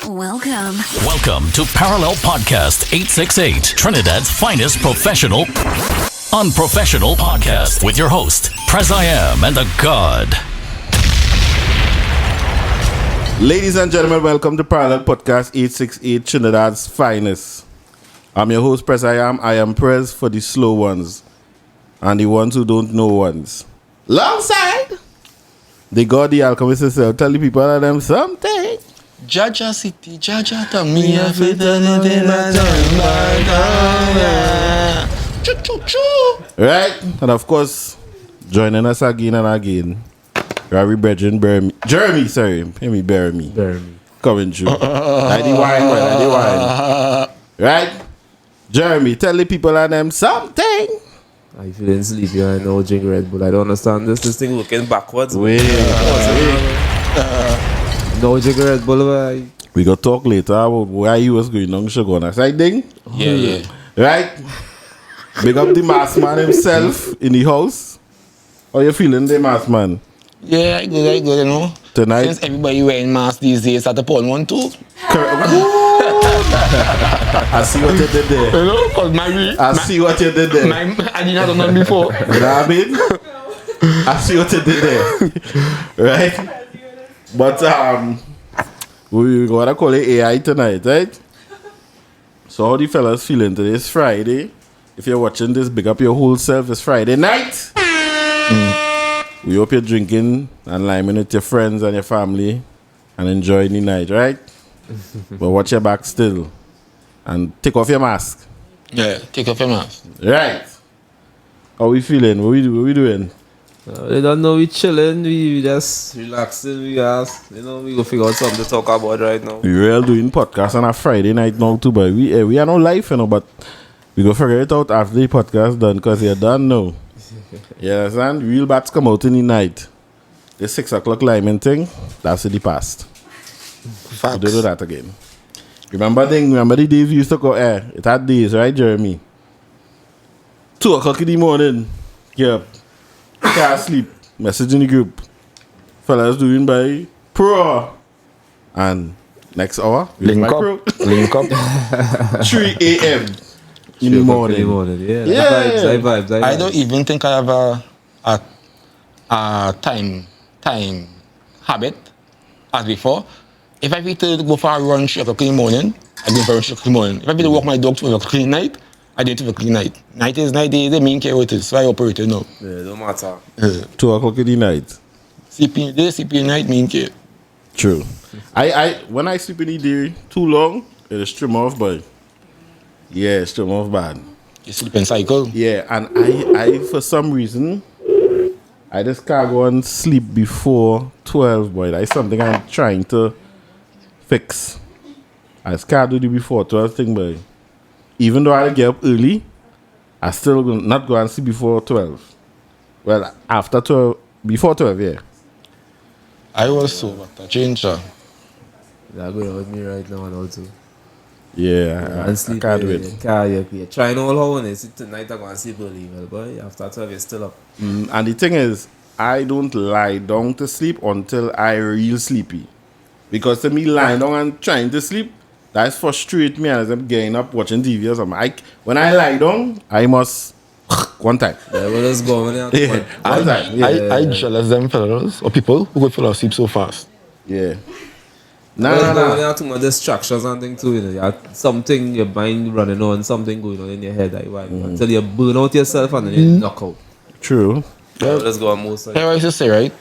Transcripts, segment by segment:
Welcome to Parallel Podcast 868, Trinidad's finest professional, unprofessional podcast with your host, Prez I Am and the God. Ladies and gentlemen, welcome to Parallel Podcast 868, Trinidad's finest. I'm your host, Prez I Am. I am Prez for the slow ones and the ones who don't know ones. Alongside the God, the alchemist himself, tell the people of them something. Jaja City, Jaja to me, Right? And of course, joining us again and again, Ravi Brethren, Jeremy, coming through. Like the wine, like the wine. Right? Jeremy, tell the people of them something. I feeling sleepy and no drink Red Bull. I don't understand this thing looking backwards. Wait. No drink Red Bull, boy. We gonna talk later about why you was going on sugar on a side thing. Yeah. Right? Big up the mask man himself in the house. How you feeling, the mask man? Yeah, I good, you know. Tonight? Since everybody wearing masks these days, at the point one too. I see what you did there. You know, cause I see what you did there. I didn't have done before. You know what I mean? I see what you did there. Right? But we gonna call it AI tonight, right? So how the fellas feeling today? It's Friday. If you're watching this, big up your whole self. It's Friday night. We hope you're drinking and liming with your friends and your family and enjoying the night, right? But watch your back still and take off your mask. Yeah, take off your mask. Right. How we feeling? What we doing? They don't know we chilling, we just relaxing, we ask, we go figure out something to talk about right now. We real doing podcast on a Friday night now too, but we are not live, but we go figure it out after the podcast done, because you're done now. You understand? Real bats come out in the night. The 6 o'clock liming thing, that's in the past. Facts. We do that again. Remember the days we used to go air? It had days, right, Jeremy? 2 o'clock in the morning. Yep. Can't sleep. Message in the group. Fellas doing by pro. And next hour, Link up. 3 a.m. in the morning. Yeah. Vibes. I don't even think I have a time habit as before. If I need to go for a run 3 o'clock in the morning, I go for a 3 o'clock in the morning. If I need to walk my dog 12 o'clock in the night, I do 12 o'clock in the night. Night is the main care it is, so I operate it now. Yeah, don't matter. 2 o'clock in the night. CP night, main care. True. I when I sleep in the day too long, it'll stream off, but yeah, stream off bad. You sleep in cycle. Yeah, and I for some reason I just can't go and sleep before 12, boy. That's something I'm trying to fix. I just can't do the before 12 thing, boy. Even though I get up early, I still not go and sleep before 12. Well, after 12, before 12, yeah. I was sober. Change. They're going with me right now and all too. Yeah, I sleep can't do it. You're trying all how when it's tonight I'm going to sleep early, well, boy. After 12, you're still up. And the thing is, I don't lie down to sleep until I real sleepy. Because to me, lying down and trying to sleep, that frustrates me as I'm getting up watching TV or something. When I lie down, I must one time. Yeah, we'll just go on there. I jealous them fellas or people who could fall asleep so fast. Yeah. You have too much distractions and things too. You have something, your mind running on, something going on in your head. Until you burn out yourself and then you knock out. True. Yeah, let's go on most of I used to say, right?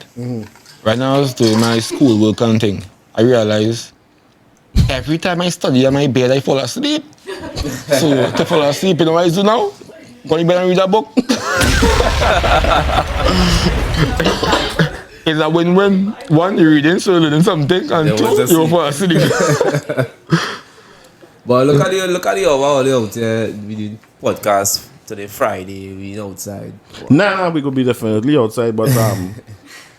Right now I was doing my school work and thing. I realized every time I study on my bed, I fall asleep. So to fall asleep, you know what I do now? Go to bed and read a book. It's a win-win. One, you're reading, so you're learning something, and two, you're fall asleep. But look at the overall out there. We did podcast today, Friday. We outside. Nah, we could be definitely outside, but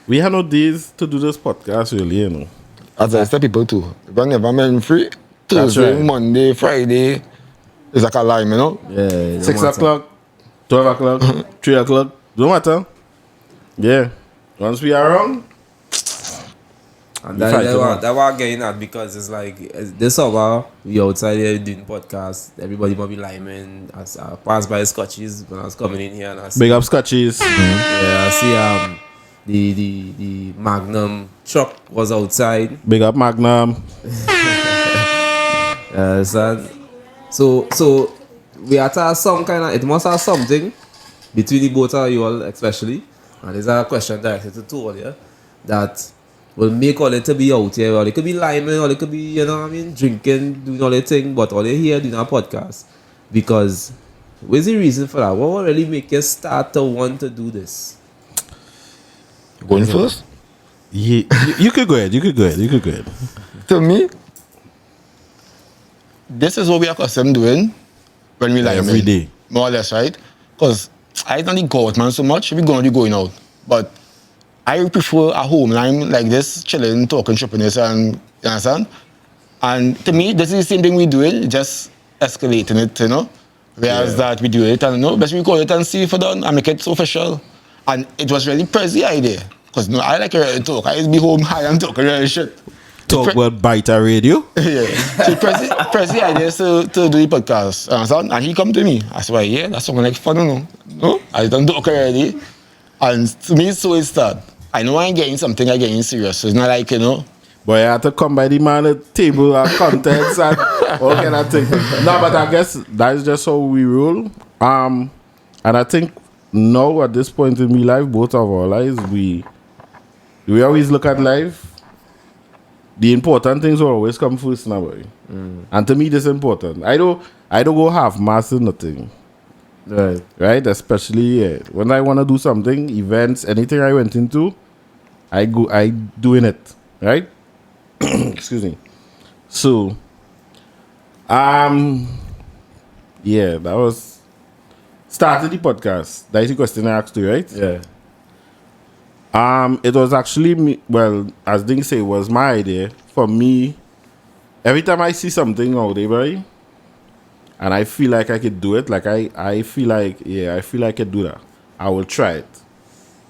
we have no days to do this podcast, really, you know. As I tell people too, whenever I'm free, Tuesday, right. Monday, Friday, it's like a line, you know? Yeah. 6 o'clock, 12 o'clock, 3 o'clock, don't matter. Yeah. Once we are around, And that what I'm getting at, because it's like this summer we outside here doing podcasts. Everybody might be liming. As I pass by Scotchies when I was coming in here, and I see, Big up Scotchies. yeah, I see the Magnum truck was outside. Big up Magnum. So we have to have some kind of, it must have something between the both of you all, especially. And there's a question directed to all here that will make all it to be out here, or it could be liming, or it could be, you know what I mean, drinking, doing all the thing, but all they here doing a podcast. Because what's the reason for that? What will really make you start to want to do this? Going first? Yeah, you could go ahead. To me, this is what we are accustomed doing when we lie Every day. more or less, right? Because I don't go out, man, so much. We're going to be going out. But I prefer a home line like this, chilling, talking, shoppiness, and you understand? And to me, this is the same thing we doing, just escalating it, you know? Whereas that we do it, and you know, best we call it and see if it done and make it official. And it was really Prezi idea. Because you know, I like to talk. I used to be home high and talking real shit. Talk about Biter Radio. Yeah. So Prezi idea is to do the podcast. And he come to me. I said, well, yeah, that's something like fun, you know? No? I done talk already. And to me, so it start. I know I'm getting something, I'm getting serious. So it's not like, you know. But you have to come by the man at the table and contents and all kind of things. No, but I guess that's just how we roll. And I think now at this point in my life, both of our lives, we always look at life. The important things will always come first now, boy. And to me, this is important. I don't go half-mass in nothing. Right? Especially when I want to do something, events, anything I went into, I doing it. Right? Excuse me. So, yeah, that was started the podcast. That is the question I asked you, right? Yeah. It was actually me, well, as Ding say, it was my idea. For me, every time I see something out there, boy, and I feel like I could do it, like I feel like I could do that, I will try it.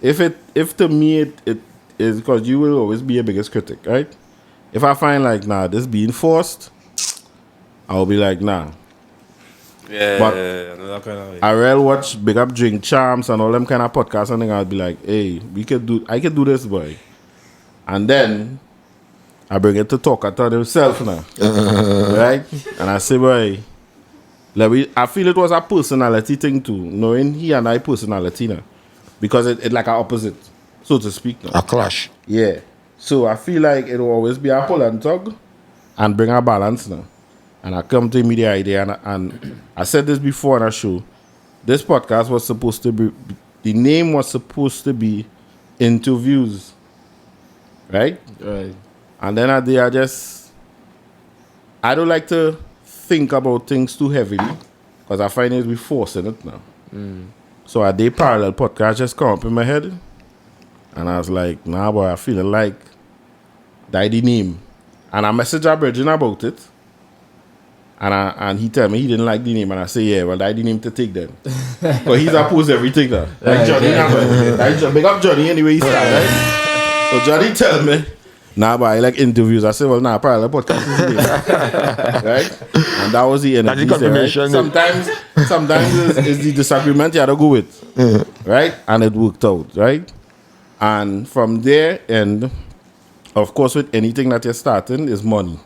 If to me it is, because you will always be your biggest critic, right? If I find like, nah, this being forced, I'll be like, nah. Yeah, but another kind of I really watch Big Up Drink Champs and all them kind of podcasts, and then I'll be like, hey, I can do this, boy. And then I bring it to talk at himself now. Right? And I say, boy, I feel it was a personality thing too, knowing he and I personality now. Because it like an opposite, so to speak. Now. A clash. Yeah. So I feel like it will always be a pull and tug and bring a balance now. And I come to me the idea, and I said this before on a show. This podcast was supposed to be, the name was supposed to be Interviews. Right? Right. And then I don't like to think about things too heavily, because I find it we forcing it now. So a day parallel podcast just come up in my head, and I was like, nah, boy, I feel like that the name. And I messaged our Virgin about it. And he tell me he didn't like the name, and I say, yeah, well, I didn't name to take then. But he's opposed everything now. Like Johnny, big up Johnny anyway he started, right? So Johnny tell me, nah, but I like interviews. I said, well, nah, parallel podcast is the name. Right? And that was the end. That's the confirmation. Right? Sometimes it's the disagreement you had to go with. Right? And it worked out, right? And from there, and of course, with anything that you're starting, is money.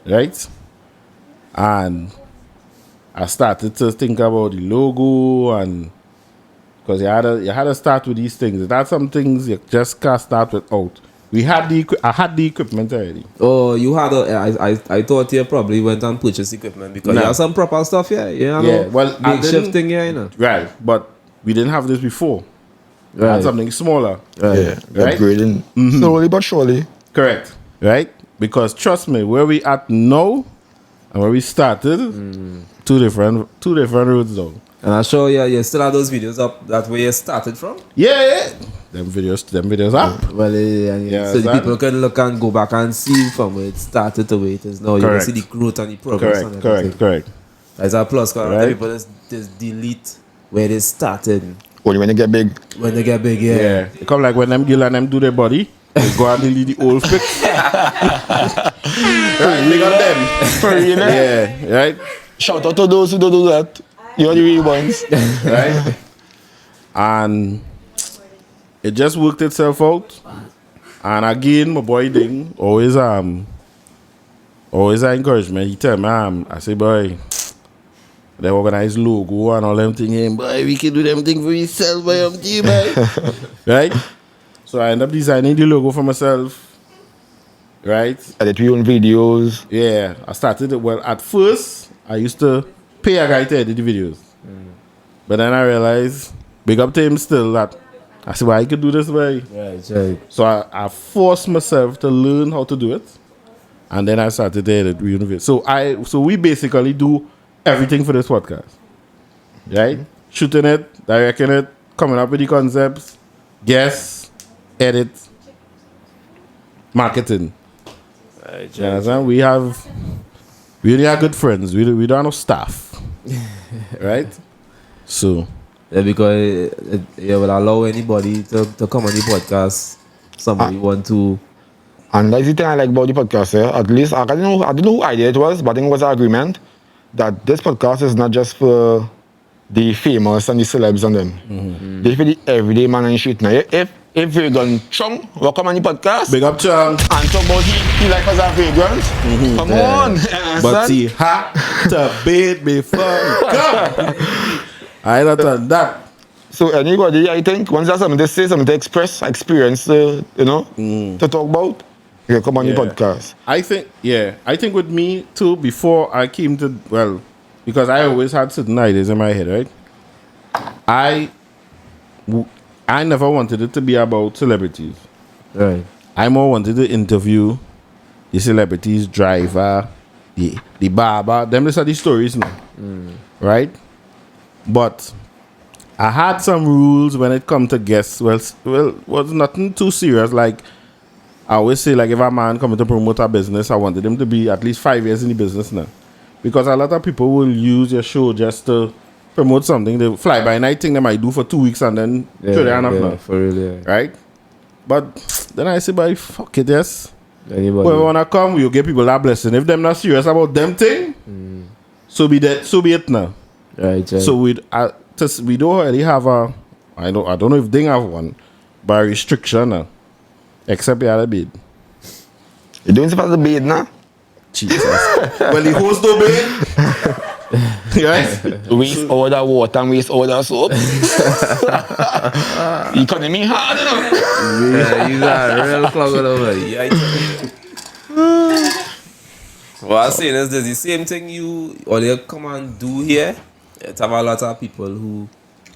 Right? And I started to think about the logo, and because you had to start with these things. That's some things you just can't start without. I had the equipment already. Oh, you had I thought you probably went and purchased equipment because you have some proper stuff here. Yeah, well, makeshift thing here, you know. Right, but we didn't have this before. We had something smaller. Yeah, right? upgrading. Slowly but surely. Correct. Right? Because trust me, where we at now and where we started, two different roads down. And I'm sure you still have those videos up that where you started from? Yeah. Them videos up. Well, so the people can look and go back and see from where it started to where it is now. You can see the growth and the progress. Correct. That's a plus, because right? People just delete where they started. Only when they get big. When they get big, yeah. It come like when them girl and them do their body. They go and delete the old pics. Right, big up them. For real, eh? Yeah, right? Shout out to those who don't do that. You're the real ones. Right? And it just worked itself out. And again, my boy Ding always an encouragement. He tell me, I say, boy, they organize logo and all them things. Boy, we can do them things for yourself, boy, boy. Right? So I end up designing the logo for myself. Right? Edit your own videos. Yeah, I started it. Well, at first, I used to pay a guy to edit the videos. But then I realized, big up to him still, that I said, well, I could do this way. Right. So I forced myself to learn how to do it. And then I started to edit videos. So we basically do everything for this podcast. Right? Shooting it, directing it, coming up with the concepts, guests, edit, marketing. Right. You understand? We only have good friends. We don't have no staff. Right? So Yeah, because it will allow anybody to come on the podcast. Somebody want to. And that's the thing I like about the podcast, at least I don't know who idea it was, but I think it was an agreement that this podcast is not just for the famous and the celebs and them. This is for the everyday man on the street. Now, if we're going chung, we'll come on the podcast big up Chung. and talk about he like us a vagrant. Come on. But he had to bid before he come. I not done that. So anybody, I think, once there's something to say, something to express, experience, to talk about, you come on the podcast. I think with me too, before I came to, well, because I always had certain ideas in my head, right? I never wanted it to be about celebrities. Right. I more wanted to interview the celebrities, driver, the barber. Them listen to the stories now. Right? But I had some rules when it come to guests. Well, was nothing too serious. Like, I always say, like, if a man coming to promote a business, I wanted him to be at least 5 years in the business now. Because a lot of people will use your show just to promote something. The fly-by-night thing they might do for 2 weeks and then throw their hand up now. For real, yeah. Right? But then I say, boy, fuck it, yes. Anybody. When we wanna come, we'll give people that blessing. If them not serious about them thing, so be it now. Right. So we don't already have I don't know if they have one, but a restriction now. Except you had a bid. You doing something about the bid now? Jesus. Well, the host don't bid. Right? Waste all the water and waste all the soap. Economy hard, you know. Yeah, you got a real clog over. Yeah. What I'm saying is, there's the same thing you come and do here. It's have a lot of people who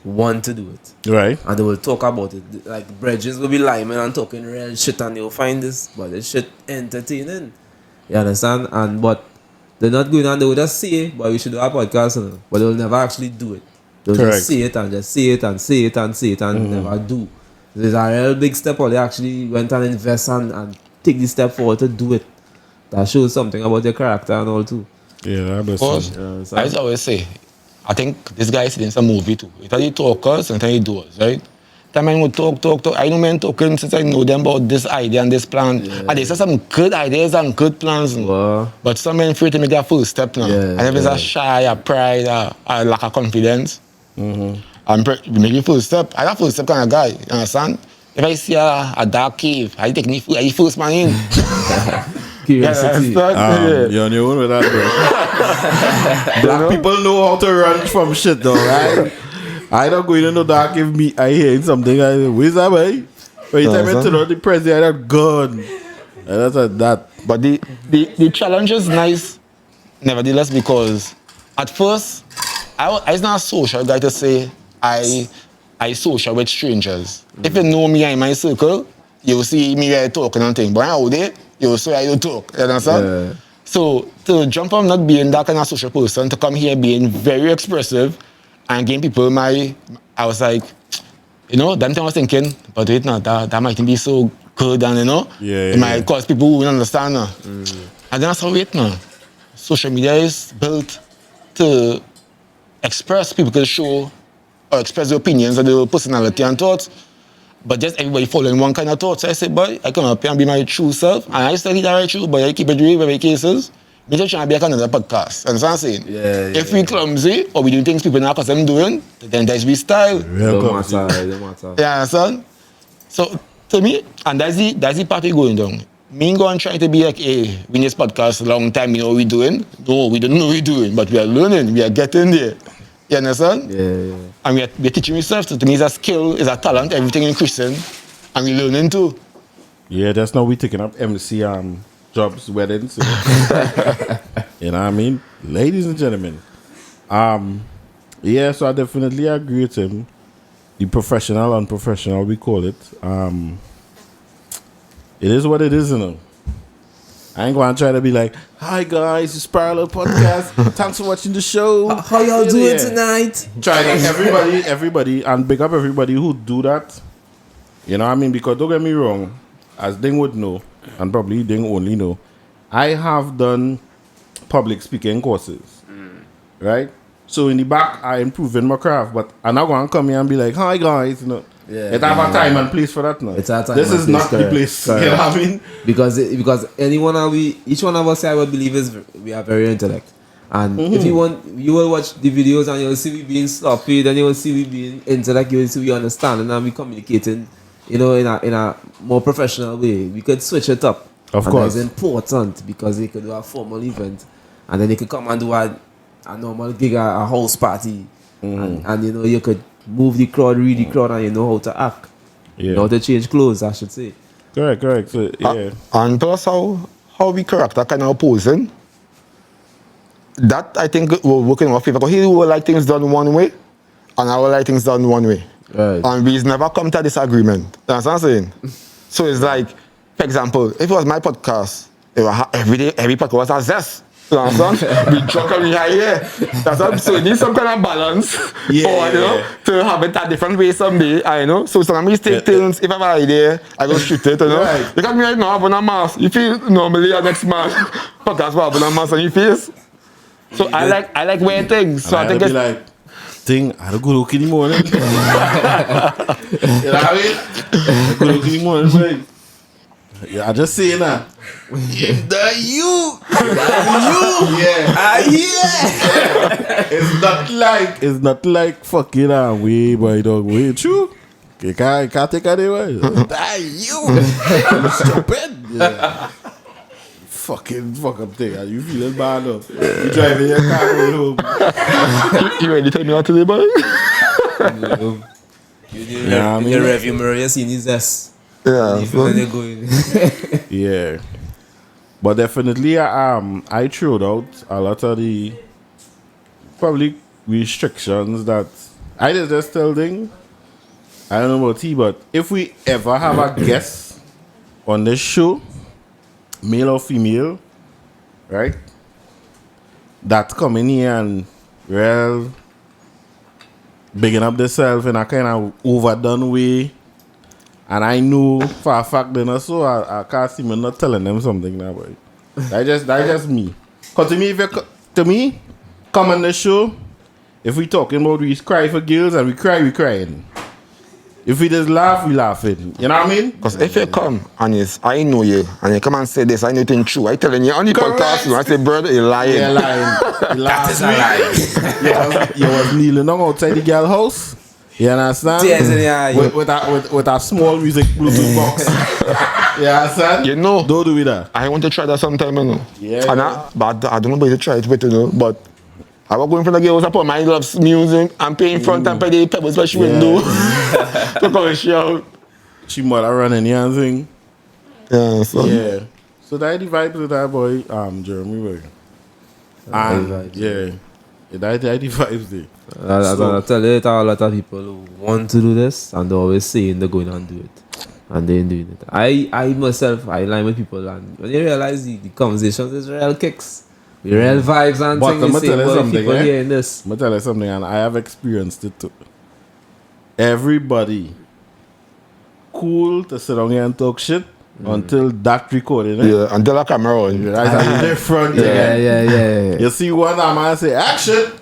want to do it. Right. And they will talk about it. Like, bridges will be lying and talking real shit, and you'll find this, but this shit entertaining. You understand? But they're not going and they will just say, but we should do a podcast, but they will never actually do it. They'll Correct. just say it and just say it and say it and say it and never do. There's a real big step where they actually went and invest and take the step forward to do it. That shows something about their character and all too. Yeah, that's Because I used to always say, I think this guy is in some movie too. It's the talkers and the doers, right? That man would talk. I know men talking since I know them about this idea and this plan. And they say some good ideas and good plans. Wow. But some men afraid to make their first step now. And if it's a shy, a pride, a lack of confidence, and make your first step. I'm a first step kind of guy, you understand? If I see a dark cave, I take me first man in. Curiosity. you're on your own with that, bro. Black people know how to run from shit, though, right? I don't go in the dark if I hear something. I say, where's that, boy? When you tell me to know the president, I'm gone. And that's like that. But the challenge is nice, nevertheless, because at first, I was not a social guy to say I social with strangers. If you know me in my circle, you'll see me talking and things. But out there, you'll see I don't talk. You understand? Yeah. So to jump from not being that kind of social person to come here being very expressive and giving people I was like, that time I was thinking, but wait now, that might be so good and it might cause people who don't understand now. And then I said, wait now, social media is built to express, people can show or express their opinions and their personality and thoughts. But just everybody following one kind of thought. So I said, boy, I come up here and be my true self. And I study that right true, but I keep it real in many cases. Me just trying to be like another podcast. Understand what I'm saying? If we clumsy or we do things people not accustomed doing, then that's we style. Don't matter. Yeah, understand? So to me, and that's the party going down. Me go and trying to be like, hey, we in this podcast a long time, you know what we doing? No, we don't know what we're doing, but we are learning, we are getting there. You understand? Yeah. And we're teaching ourselves. So to me, it's a skill, it's a talent, everything in Christian. And we're learning too. Yeah, that's now we taking up MC jobs, weddings. You know what I mean? Ladies and gentlemen. Yeah, so I definitely agree with him. The professional, unprofessional, we call it. It is what it is, you know. I ain't going to try to be like, hi guys, it's Parallel Podcast. Thanks for watching the show. How y'all doing tonight? Try to everybody, and big up everybody who do that. You know what I mean? Because don't get me wrong, as Ding would know, and probably Ding only know, I have done public speaking courses. Right? So in the back, I improving my craft, but I'm not going to come here and be like, hi guys, you know. Yeah, it have a time and place for that now. It's a time this and is place, not the place. correct. You know what I mean? Because each one of us, I would believe, we are very intellect. And if you will watch the videos and you'll see we being sloppy, then you will see we being intellect, you will see we understand, and we communicating, you know, in a more professional way. We could switch it up. Of course. It's important because they could do a formal event, and then they could come and do a normal gig, a house party, and you know, you could move the crowd, read the crowd, and you know how to act. Yeah. You know how to change clothes, I should say. Correct. So, yeah. And plus how we character kind of opposing. That I think will work in our favor. Because he will like things done one way, and I will like things done one way. Right. And we've never come to a disagreement. That's what I'm saying. So it's like, for example, if it was my podcast, every day, every podcast was a zest. You understand? We joke and we high here. That's what, so it needs some kind of balance. You know, to have it a different way someday. I know. So sometimes we take turns. If I have an idea, I go shoot it. You know. Right. Because me right now have on a mask. You feel normally a next man podcast will have on a mask on your face. So I like weird things. So And I think be it's like, Thing, I don't go look in the morning. You know what I mean? I go look in the morning, right? Yeah, I just say that. Is that you? Yeah. It's not like fucking way, boy, dog. Way true. You can't take it away. That you. Stupid. Yeah. Fucking fuck up there. You feeling bad up. You driving your car going home. you ready to tell me what to do, boy? Yeah, I mean, your review mirror, you see his ass. Yeah. You feel they're going. yeah. But definitely, I threw out a lot of the probably restrictions that I just tell thing. I don't know about you, but if we ever have a guest on this show, male or female, right, that come in here and real bigging up themselves in a kind of overdone way, and I know for a fact then also I can't see me not telling them something now, boy. That's just me. Cause to me, come on the show, if we talking about we cry for girls and we crying. If we just laugh, we laughing. You know what I mean? Because if you come and I know you, and you come and say this, I know it's true. I telling you on the podcast, I say, brother, you're lying. You're lying. That is a lie. You was kneeling down outside the girl house. You understand? Tears in the eye. With a small music Bluetooth box. You understand? You know. Don't do with that. I want to try that sometime, you know. Yeah. And but I don't know about you to try it with, you know. But I was going for the girls, I put my loves music and pay in front and pay the pebbles by the window. To come and shout. She mother running, you know what I'm saying? Yeah, so. Yeah. So that the vibes with that boy, Jeremy boy. And yeah. That the vibes there. I tell you, a lot of people who want to do this and they're always saying they're going and do it. And they ain't doing it. I myself, I line with people, and when you realize the conversations is real kicks. Real vibes and But things. I'm gonna tell you something, people hearing this. I'm gonna tell you something, and I have experienced it too. Everybody cool to sit down here and talk shit until that recording. Yeah, until the camera on. Right, different. Yeah. You see one man say action.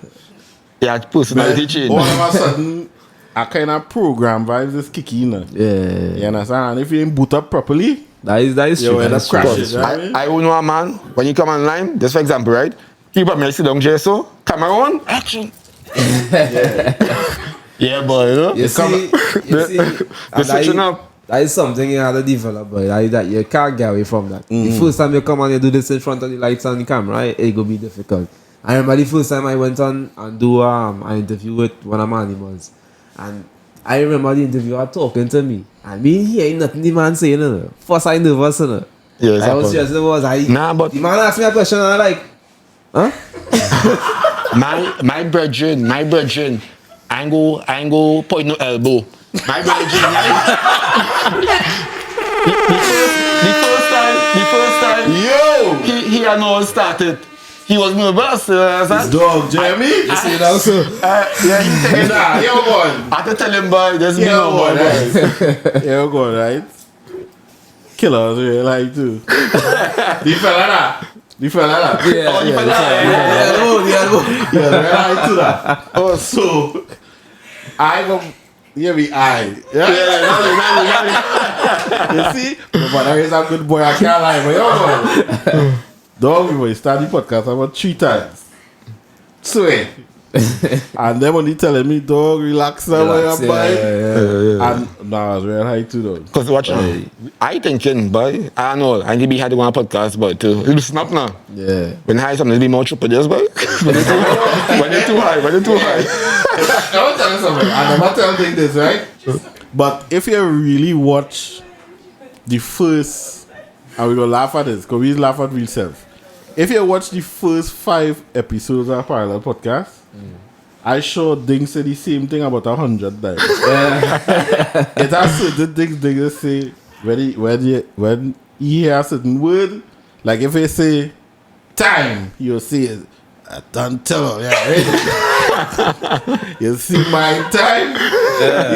Yeah, personality change. All of a sudden, a kind of program vibes is kicking in. Yeah. You understand? And if you ain't boot up properly, That is you true. end up That's true. crashing. You know what I mean? I will know a man, when you come online, just for example, right? Keep up, me sit down, Jesso, camera on, action. Yeah, boy, you know? You see, and switching up. that is something you have to develop, boy. That you can't get away from that. The first time you come on, you do this in front of the lights and the camera, right? It will be difficult. I remember the first time I went on and do an interview with one of my animals, and I remember the interviewer talking to me, and me hearing nothing the man saying. First I nervous, Yeah, I was just nervous. Nah, but the man asked me a question, and I'm like, huh? my brethren, I ain't go point no elbow. My brethren, the first time, Yo! he had not started. He was nervous. Dog, Jeremy? You see it also? Yeah, he taking Nah, yo, boy. I had to tell him, boy, there's me Yo, no boy, boy. right? Yo, boy, right? Killers, really like too. The fella that. Oh, you fella, Yeah, right to that. Oh, so I go. Yeah, we I. Yeah. You see, but there is a good boy. I can't lie, but yo, boy. Dog, we start the podcast about 3 times. Sweet. And then when he telling me, dog, relax now, Relax, boy. yeah. And nah, I was real high too, though. Because watching, I thinking, boy, I know, I need to be had one podcast, but it'll snap now. Yeah. When I something, it'll be more triple this, boy. When they're too high. I want to tell you something. I never tell you this, right? But if you really watch the first, and we're going to laugh at this, because we laugh at real self. If you watch the first 5 episodes of Parallel Podcast, I sure Ding said the same thing about 100 times. It has certain things Ding say when he hears a certain word, like if he say time, he'll say I don't tell him, yeah, right? You see my time?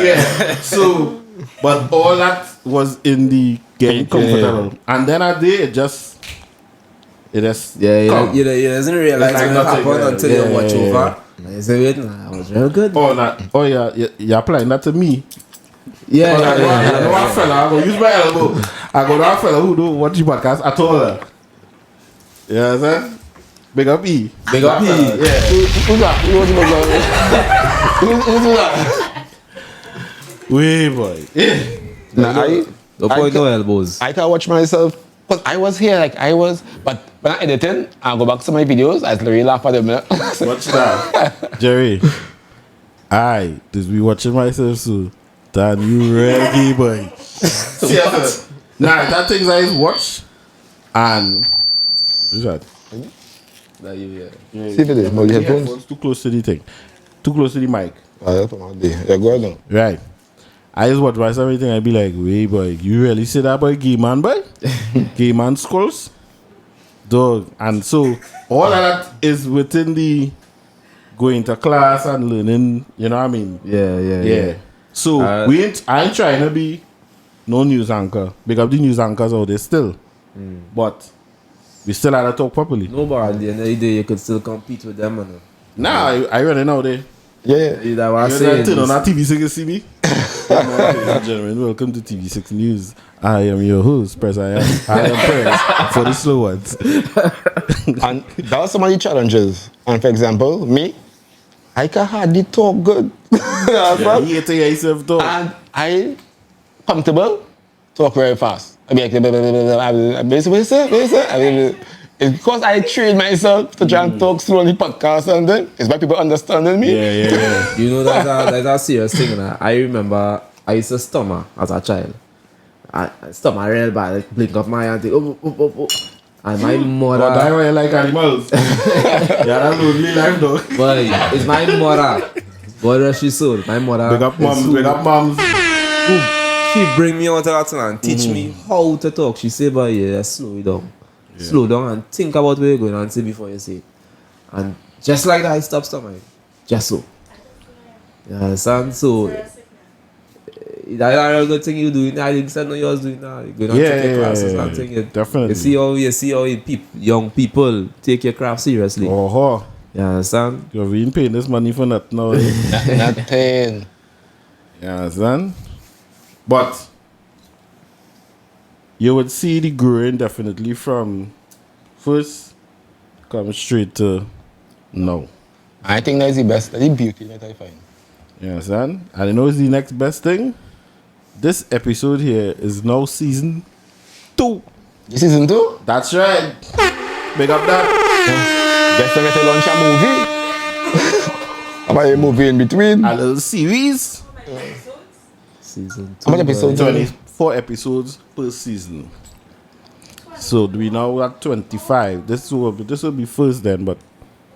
Yeah. So, but all that was in the getting comfortable. And then a day, it just Yeah, come. you doesn't realize It's like what nothing, happened yeah. until Yeah, you watch yeah, over. And you say, wait, nah, I was real good. Oh yeah, you're applying that to me. Yeah, I know yeah. a fella, I go use my elbow. I go to a fella who don't watch the podcast at all. You understand? Big up E. Big up E. Yeah. Who's that? Who's that? Way boy. Yeah. Nah, Don't point no elbows. I can watch myself. Because I was here, but when I editing, I go back to my videos, I really laugh at them. Watch that. Jerry. I just be watching myself so Dan you ready boy. Seriously. Nah, that things I watch and who's that? That you, See if it is. No, you headphones? Headphones too close to the thing. Too close to the mic. That's what I'll do. Yeah, go ahead now. Right. I just watch myself everything. I be like, wait, boy, you really say that, boy? Gay man, boy? Gay man skulls? Dog. And so, all of that is within the going to class and learning, you know what I mean? Yeah. So, I ain't trying to be no news anchor. Big up the news anchors out there still. But, we still have to talk properly. No, but at the end of the day, you could still compete with them, man. Nah, I running out there. Yeah. That's what I You say. turn on that TV6 and see me? Ladies and gentlemen, welcome to TV6 News. I am your host, Press I am Press for the slow ones. And that was some of the challenges. And for example, me, I can hardly talk good. Yeah, you hate to hear yourself talk. And I comfortable, talk very fast. I be like, it's because I train myself to try and talk slow on the podcast, and then it's by people understanding me. Yeah. You know, that's a serious thing. I remember I used to stammer as a child. I stammer real bad, like blink up my eye and think, oh. And my mother... But I really like animals. Yeah, that lonely life, though. But it's my mother. God rest she soul. My mother... Big up moms. She bring me out to that and teach me how to talk. She say, but yeah, slow it down. Yeah. Slow down and think about where you're going and say before you say it. And just like that, I stop stammering. Just so. You understand? So, that's a real good thing you doing. I think no yours doing now. You're going to take your classes and thing. Definitely. You see how young people take your craft seriously. Oh, you understand? you're really paying this money for nothing now. Nothing. You understand? But you would see the growing definitely from first come straight to now. I think that's the best, that's the beauty that I find. You understand? And you know what's the next best thing? This episode here is now season 2. This season 2? That's right. Big up that. Guess we're going to launch a movie. About a movie in between. A little series. Season 2. How many episodes? 24 episodes per season. So we now at 25. This will be first then, but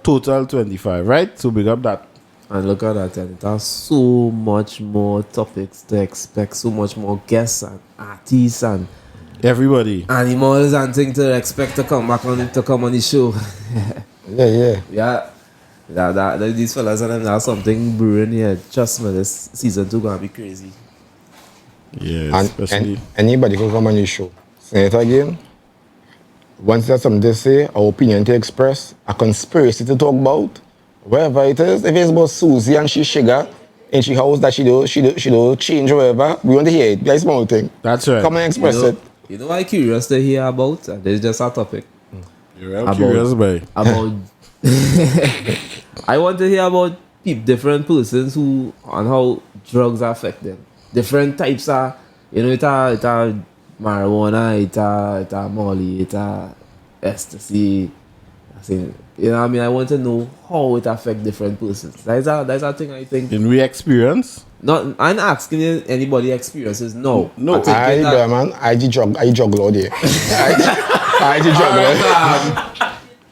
total 25, right? So big up that. And look at that, and it has so much more topics to expect, so much more guests and artists and Everybody. animals and things to expect to come back on the show. Yeah. These fellas and them have something brewing here. Trust me, this season 2 gonna be crazy. Yeah, especially. And anybody can come on the show. Say it again. Once there's something to say, our opinion to express, a conspiracy to talk about, wherever it is, if it's about Susie and she sugar, and she house that she do change or whatever, we want to hear it. That's small thing. That's right. Come and express it. You know I'm curious to hear about? There's just a topic. You're real curious, boy. About I want to hear about different persons who and how drugs affect them. Different types of, you know, it's marijuana, it's molly, it's ecstasy. You know what I mean? I want to know how it affects different persons. That's a thing I think. In we experience? Not, I'm not asking you anybody experiences. No. I juggle all day. I juggle.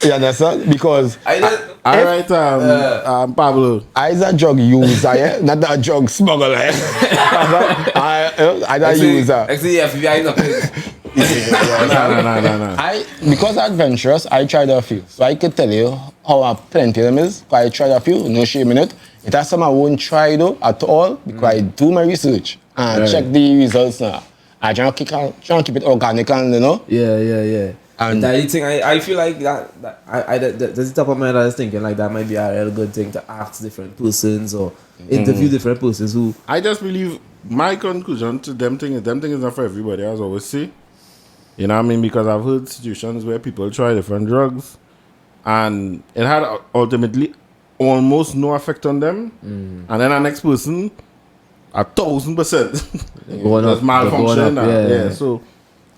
You understand? Because Alright, Pablo. I is a drug user, yeah? Not a drug smuggler. I a user. Actually, FBI not. No. Because I'm adventurous, I tried a few. So I could tell you how plenty of them is. I tried a few, no shame in it. It has some I won't try though at all because I do my research and check the results now. I try to keep it organic and you know. Yeah. And that thing, I feel like there's the top of my head I was thinking like that might be a real good thing to ask different persons or interview different persons who. I just believe my conclusion to them thing is not for everybody, as I always say. You know what I mean? Because I've heard situations where people try different drugs and it had ultimately almost no effect on them. And then the next person, 1,000% just malfunction. Yeah. So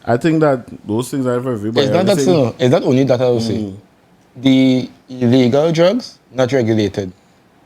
I think that those things are for everybody. It's not only that I will say. The illegal drugs, not regulated.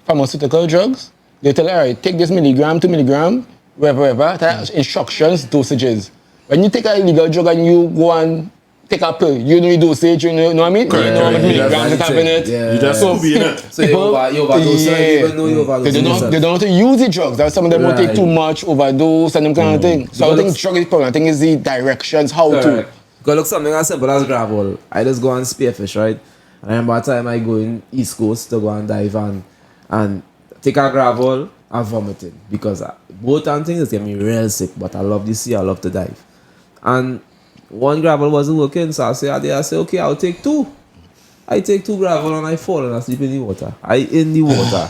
Pharmaceutical drugs, they tell you, all right, take this milligram, 2 milligram, wherever, instructions, dosages. When you take an illegal drug and you go and take a pill, you know the dosage, you know what I mean? Correct. You know how much milligrams it have in it. You just so be in it. So you overdose, even though you overdose. They don't know how to use the drugs. That some of them will take too much, overdose, and them kind of thing. So I think drug is problem. I think it's the directions, how to. Go look something as simple as gravel. I just go and spearfish, right? And I remember the time I go in East Coast to go and dive and take a gravel and vomiting. Because both and things get me real sick, but I love the sea, I love to dive. And one gravel wasn't working, so I say, okay, I'll take 2. I take 2 gravel and I fall and I sleep in the water. In the water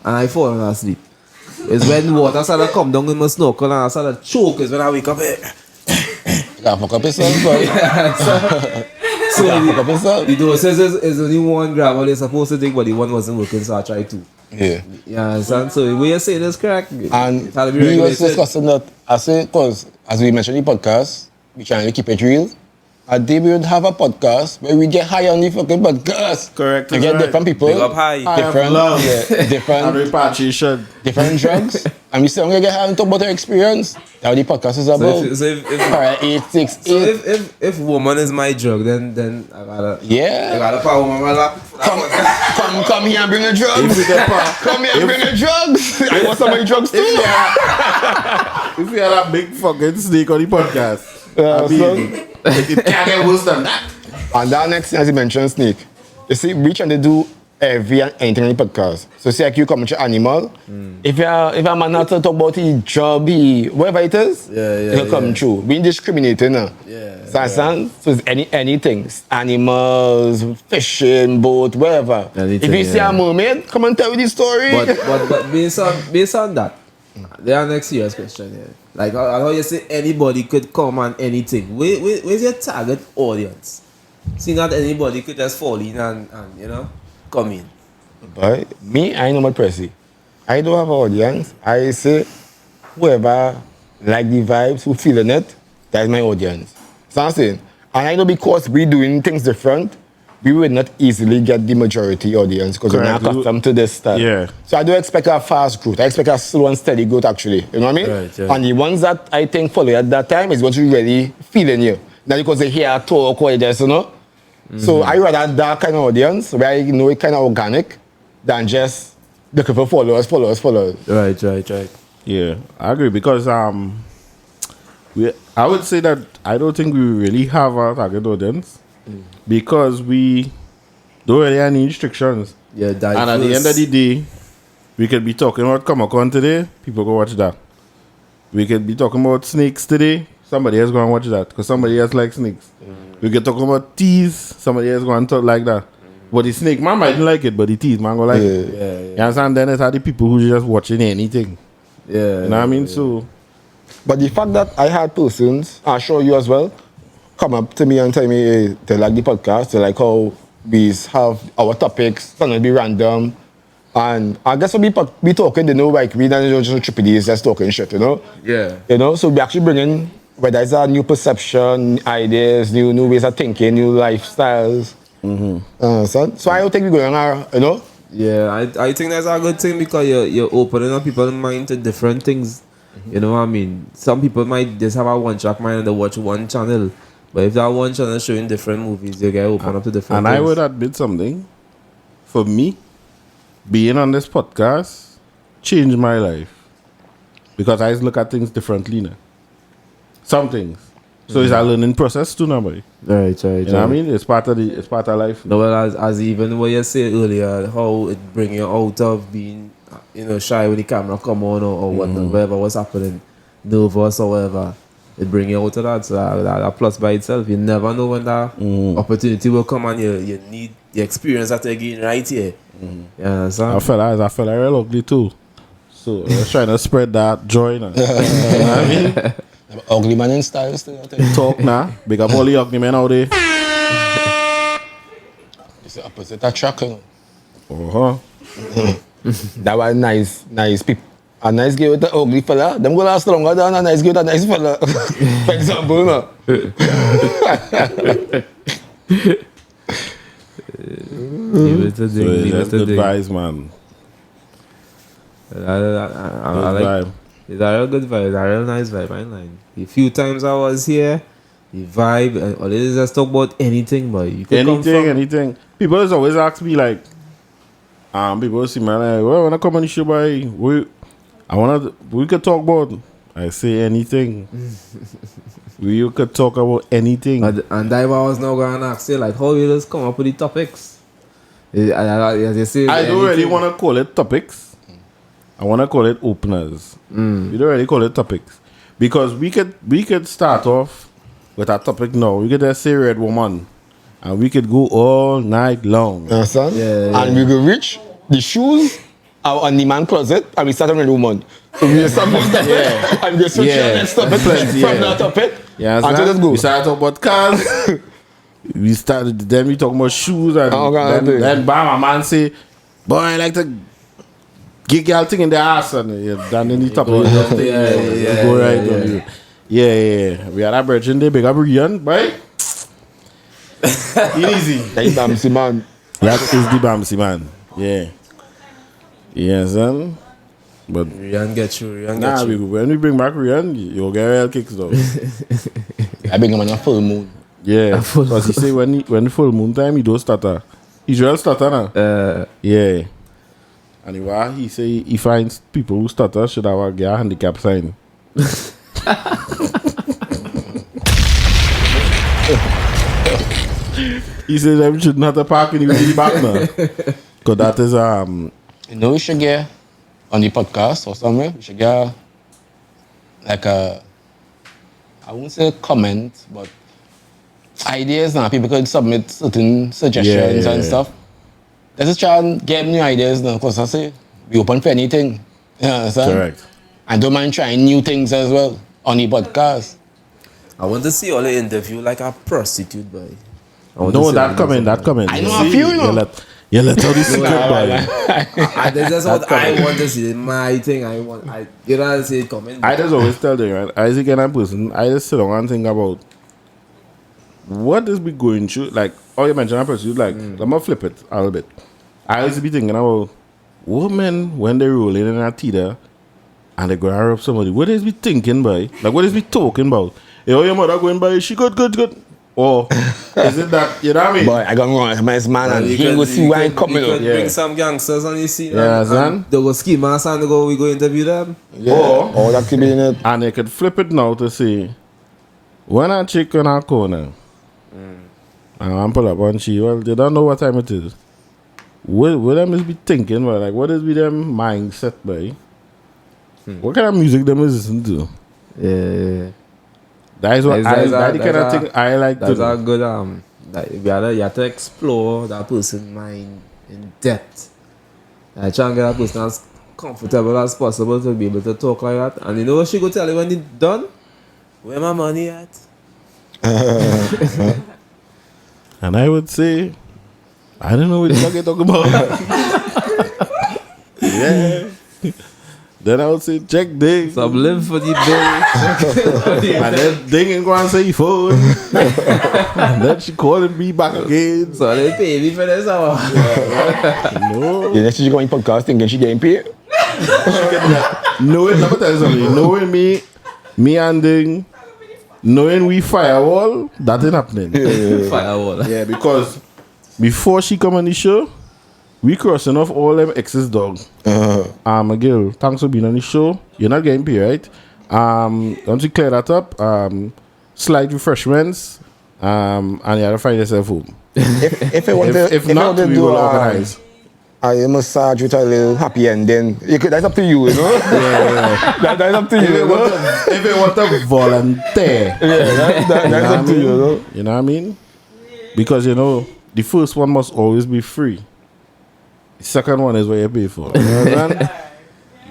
and I fall and I sleep. It's when the water started to come down in my snorkel and I started to choke is when I wake up. You gotta fuck up yourself, bro. So the doses is only 1 gravel they're supposed to take, but the one wasn't working, so I tried 2. Yeah. Yeah, so the way you say this correct. And we was discussing that, I say, because as we mentioned in the podcast, we try to keep it real. A day we would have a podcast where we get high on the fucking podcast. Correct. We get different people. Big up high. Different repatriation. Different drugs. And we say, I'm going to get high and talk about our experience. That's what the podcast is about. So Alright, 868. if woman is my drug, then I gotta. Yeah. I gotta power my lap. Come here and bring the drugs. Come here and bring the drugs. I want some of the drugs too. If you had a big fucking snake on the podcast, it can't get worse than that. And that next thing, as you mentioned, snake. You see, we trying to do every and anything on the podcast. So, say like you come with your animal. If a man not to talk about his job, whatever it is, he'll come through. We discriminating now. So it's anything. Animals, fishing, boat, whatever. Anything, if you see a mermaid, come and tell me the story. But based on that, There are next serious question here. Like how you say anybody could come on anything. Where's your target audience? Seeing that anybody could just fall in and come in. But me, I know my pressy. I don't have an audience. I say whoever like the vibes, who feeling it, that's my audience. So I'm saying, and I know because we doing things different, we will not easily get the majority audience because we're not accustomed to this style. Yeah. So I don't expect a fast growth. I expect a slow and steady growth actually. You know what I mean? Right. And the ones that I think follow at that time is what you really feeling you. Not because they hear talk or just, So I rather that kind of audience where I know it kind of organic than just looking for followers. Right. Yeah, I agree because I would say that I don't think we really have a target audience because we don't really have any restrictions. Yeah, And at the end of the day, we could be talking about Comic-Con today, people go watch that. We could be talking about snakes today, somebody else going to watch that because somebody else likes snakes. We could talk about teas, somebody else going to talk like that. But the snake man might like it, but the teas man going to like it. Yeah. You understand? Then it's the people who just watching anything. Yeah. You know what I mean? So, But the fact that I had persons, I'm sure you as well, come up to me and tell me hey, they like the podcast, they like how we have our topics, gonna be random. And I guess when we talking, they know like we don't just trippy days, just talking shit, Yeah. So we actually bring in whether it's a new perception, ideas, new ways of thinking, new lifestyles. So I don't think we're going Yeah, I think that's a good thing because you're opening up people's mind to different things. You know what I mean? Some people might just have a one-track mind and they watch one channel. But if that one channel is showing different movies, you get open up to different and things. I would admit something. For me, being on this podcast changed my life because I look at things differently now. Some things. So it's a learning process too now, buddy. Right. You know what I mean? It's part of life. No, well, as even what you said earlier, how it bring you out of being, shy when the camera come on or whatnot, whatever was happening, nervous or whatever, it bring you out of that. So that plus by itself, you never know when that opportunity will come and you need the experience that you're getting right here. You understand? I felt real ugly too. So I was trying to spread that joy now. You know what I mean? Ugly man in style still, I think. Talk now. Big up all the ugly men out there. It's the opposite attraction. Uh-huh. That was nice people. A nice girl with an ugly fella, them go last longer than a nice girl with a nice fella. For example, no? Leave it to So dig, leave it that's to good dig. vibes, man. I Good like vibe. it's a real good vibe, it's a real nice vibe. I line. A few times I was here, the vibe, and all it is just talk about anything, but you could come from, Anything. People always ask me like, people see man, like, well, when I come on the show, boy, we could talk about. I say anything. We could talk about anything. and I was now going to ask you, like, how you just come up with the topics? As you say, I don't really anything. want to call it topics. I want to call it openers. We don't really call it topics because we could start off with a topic now. We could just say Red Woman, and we could go all night long. Understand? Yeah. And we go reach the shoes are on the man closet and we start on the woman. So we start from that and we go switch on and stop it Plenty, from that topic. Yeah, and just go. we started talking about cars. Then we talk about shoes, and then bam, a man say, "Boy, I like to get y'all thing in the ass," and then in the top, go right on you. Yeah. We had a virgin day, big up Rian, boy. Easy. That Bamsi man. That is the Bamsi man. Yeah. Yes, son. But Rian get you. when we bring back Rian, you'll get real kicks though. I bring him on a full moon. Yeah, because he say when the full moon time, he don't stutter. He's real stutter now. Yeah. And he say he finds people who stutter should have a handicap sign. He said them should not have park in the back now. Because that is We should get on the podcast or somewhere, we should get like I won't say comment, but ideas now. People could submit certain suggestions and stuff. Let's just try and get new ideas now, because I say we open for anything. You understand? correct. I don't mind trying new things as well on the podcast. I want to see all the interview like a prostitute, boy. I want to No, see that coming. I know a few, you know. You let out the secret, boy. That's what I want to see. My thing, you know, I see it coming. I just always tell them, right? As a kind of person, I just sit down and think about what is we going through. Like, you mentioned a person, like, I'm gonna flip it a little bit. I always be thinking about women when they roll in a theater and they go up somebody. What is we thinking, boy? Like, what is we talking about? Hey, your mother going by? She good. Or is it that, you know what I mean? Boy, I got wrong with my man and he will see why I'm coming up. Bring some gangsters on the scene. Yeah, and they go ski mask and we go interview them. Yeah. Or that could be in it. And they could flip it now to say, when a chick in a corner, and I'm pull up and she, well, they don't know what time it is. What them is be thinking, well, like, what is be them mindset, boy? What kind of music them is listening to? Yeah. That is what that's the kind of thing I like to do. That's a good, like, you have to explore that person's mind in depth. I try and get that person as comfortable as possible to be able to talk like that. And you know what she go tell you when it's done? Where my money at? And I would say, I don't know what you're talking about. Yeah. Then I would say, check ding. Some live for the day. And then ding and go and say phone. And then she calling me back again. So they pay me for this hour. No. Yeah, next time she going podcast thinking she getting paid. Knowing, let me tell you something. Knowing me and ding, knowing we firewall, that ain't happening. Firewall. Yeah, because before she come on the show, we crossing off all them exes dog. Girl, thanks for being on the show. You're not getting paid, right? Once you clear that up, slight refreshments, and you have to find yourself home. If I want to, If not, we do will organize. a massage with a little happy ending, that's up to you, you know? Yeah. That's up to you, you know? If you want to volunteer, That's up to you, you know? you know what I mean? Because, you know, the first one must always be free. The second one is what you pay for. You know what I'm saying?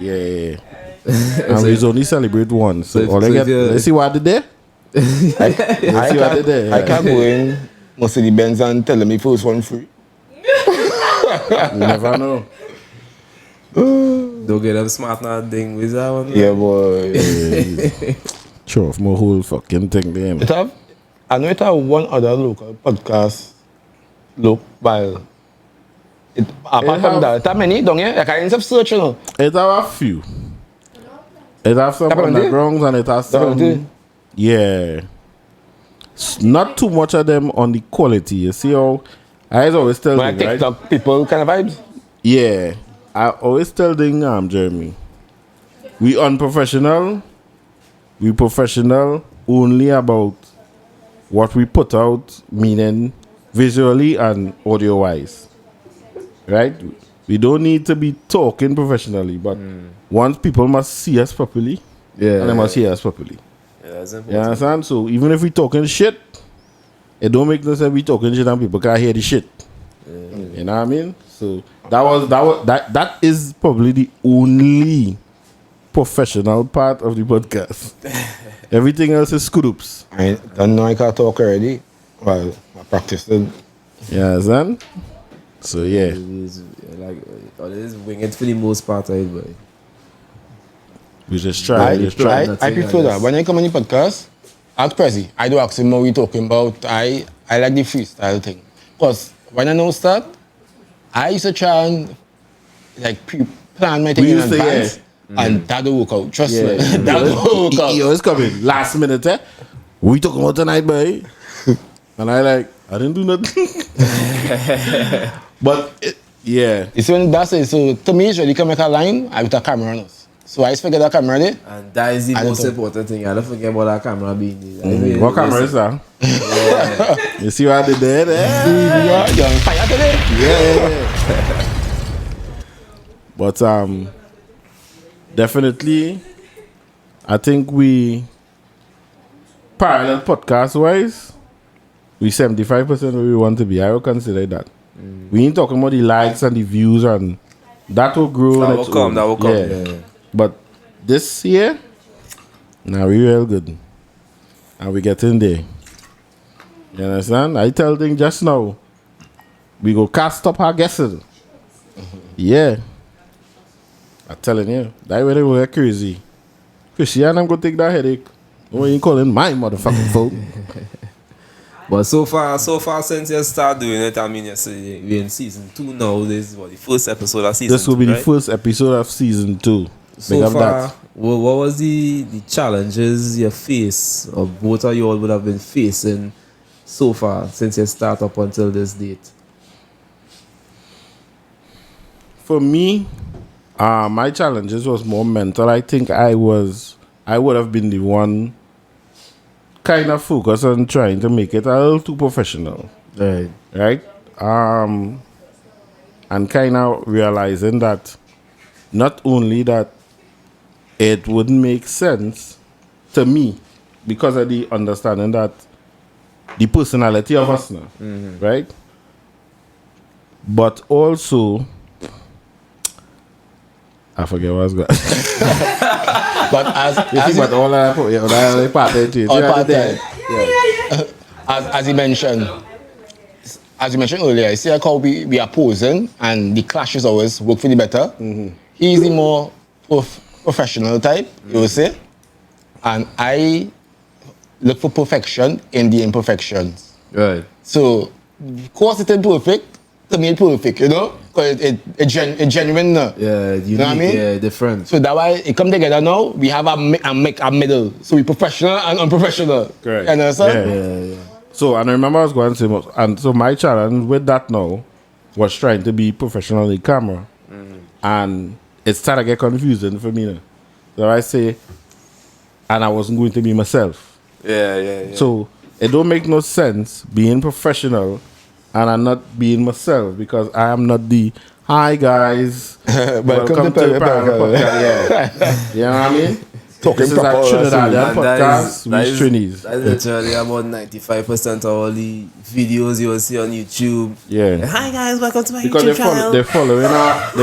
Yeah. And we only celebrate one. So all I get, let's see what I did there. I can't go in Mercedes-Benz and tell them the first one free. You never know. Don't get them smart now thing with that one. Yeah, boy. Sure, of my whole fucking thing there. I know it have one other local podcast while apart from that, that many don't you? Like I end up searching. It have a few. It have some undergrounds and it has some. Yeah. Not too much of them on the quality. You see how I always tell like them, TikTok right? people kind of vibes. Yeah. I always tell them, Jeremy, we unprofessional. We professional only about what we put out, meaning visually and audio wise. Right? We don't need to be talking professionally, but once people must see us properly, and they must hear us properly. Yeah, that's important. You understand? So even if we talking shit, it don't make no sense we talking shit and people can't hear the shit. You know what I mean? So that is probably the only professional part of the podcast. Everything else is scoops. I don't know I can talk already. Well, I practiced it. You understand? So yeah. It is winged for the most part of it, boy. We just try. I prefer that. When I come on the podcast, ask Prezi. I do ask him what we talking about. I like the freestyle thing. Because when I know start, I used to try and like plan my thing in advance. And that don't work out. Trust me. That don't work out. He always coming last minute, eh? What we talking about tonight, boy? And I didn't do nothing. But yeah. You see when that's it. So to me, it's really come make a line with a camera on us. So I just forget that camera there. And that is the most important thing. I don't forget about that camera being there. What camera is that? Yeah. You see what I did there? You're on fire today? Yeah. But definitely, I think we parallel podcast wise, we 75% where we want to be. I would consider that. We ain't talking about the likes and the views and that will grow. That will come. Yeah. But this year, now we real good. And we get in there. You understand? I tell things just now. We go cast up our guesses. Yeah. I'm telling you. That way they go get crazy. Christian, I'm going to take that headache. What you calling my motherfucking phone? But so far since you start doing it, I mean, we're in season 2 now. This is the first episode of season 2. This will be right? the first episode of season 2. So far, what was the challenges you face, or both of you all would have been facing so far since you start up until this date? For me, my challenges was more mental. I think I would have been the one kind of focused on trying to make it a little too professional. Right? And kind of realizing that not only that it wouldn't make sense to me because of the understanding that the personality of us now, right? But also, I forget what I was going. But as you mentioned earlier, you see like how we are posing and the clashes always work for the better. He's the more professional type, you will say, and I look for perfection in the imperfections. Right. So, of course, it's imperfect to me, it's perfect, you know, because it's genuine. Yeah, you know what I mean? Yeah, different. So that's why it come together now. We have a middle. So we professional and unprofessional. Correct. You understand? Yeah. So, and I remember I was going to say, and so my challenge with that now was trying to be professional in camera. And it started to get confusing for me now. So I say, and I wasn't going to be myself. Yeah. So, it don't make no sense being professional and I'm not being myself because I am not the, hi guys, welcome to the podcast. Yeah. You know what I mean? This is our Trinidadian podcast with Trinis. That's literally about 95% of all the videos you will see on YouTube. Yeah. Hi guys, welcome to my Because YouTube channel. they're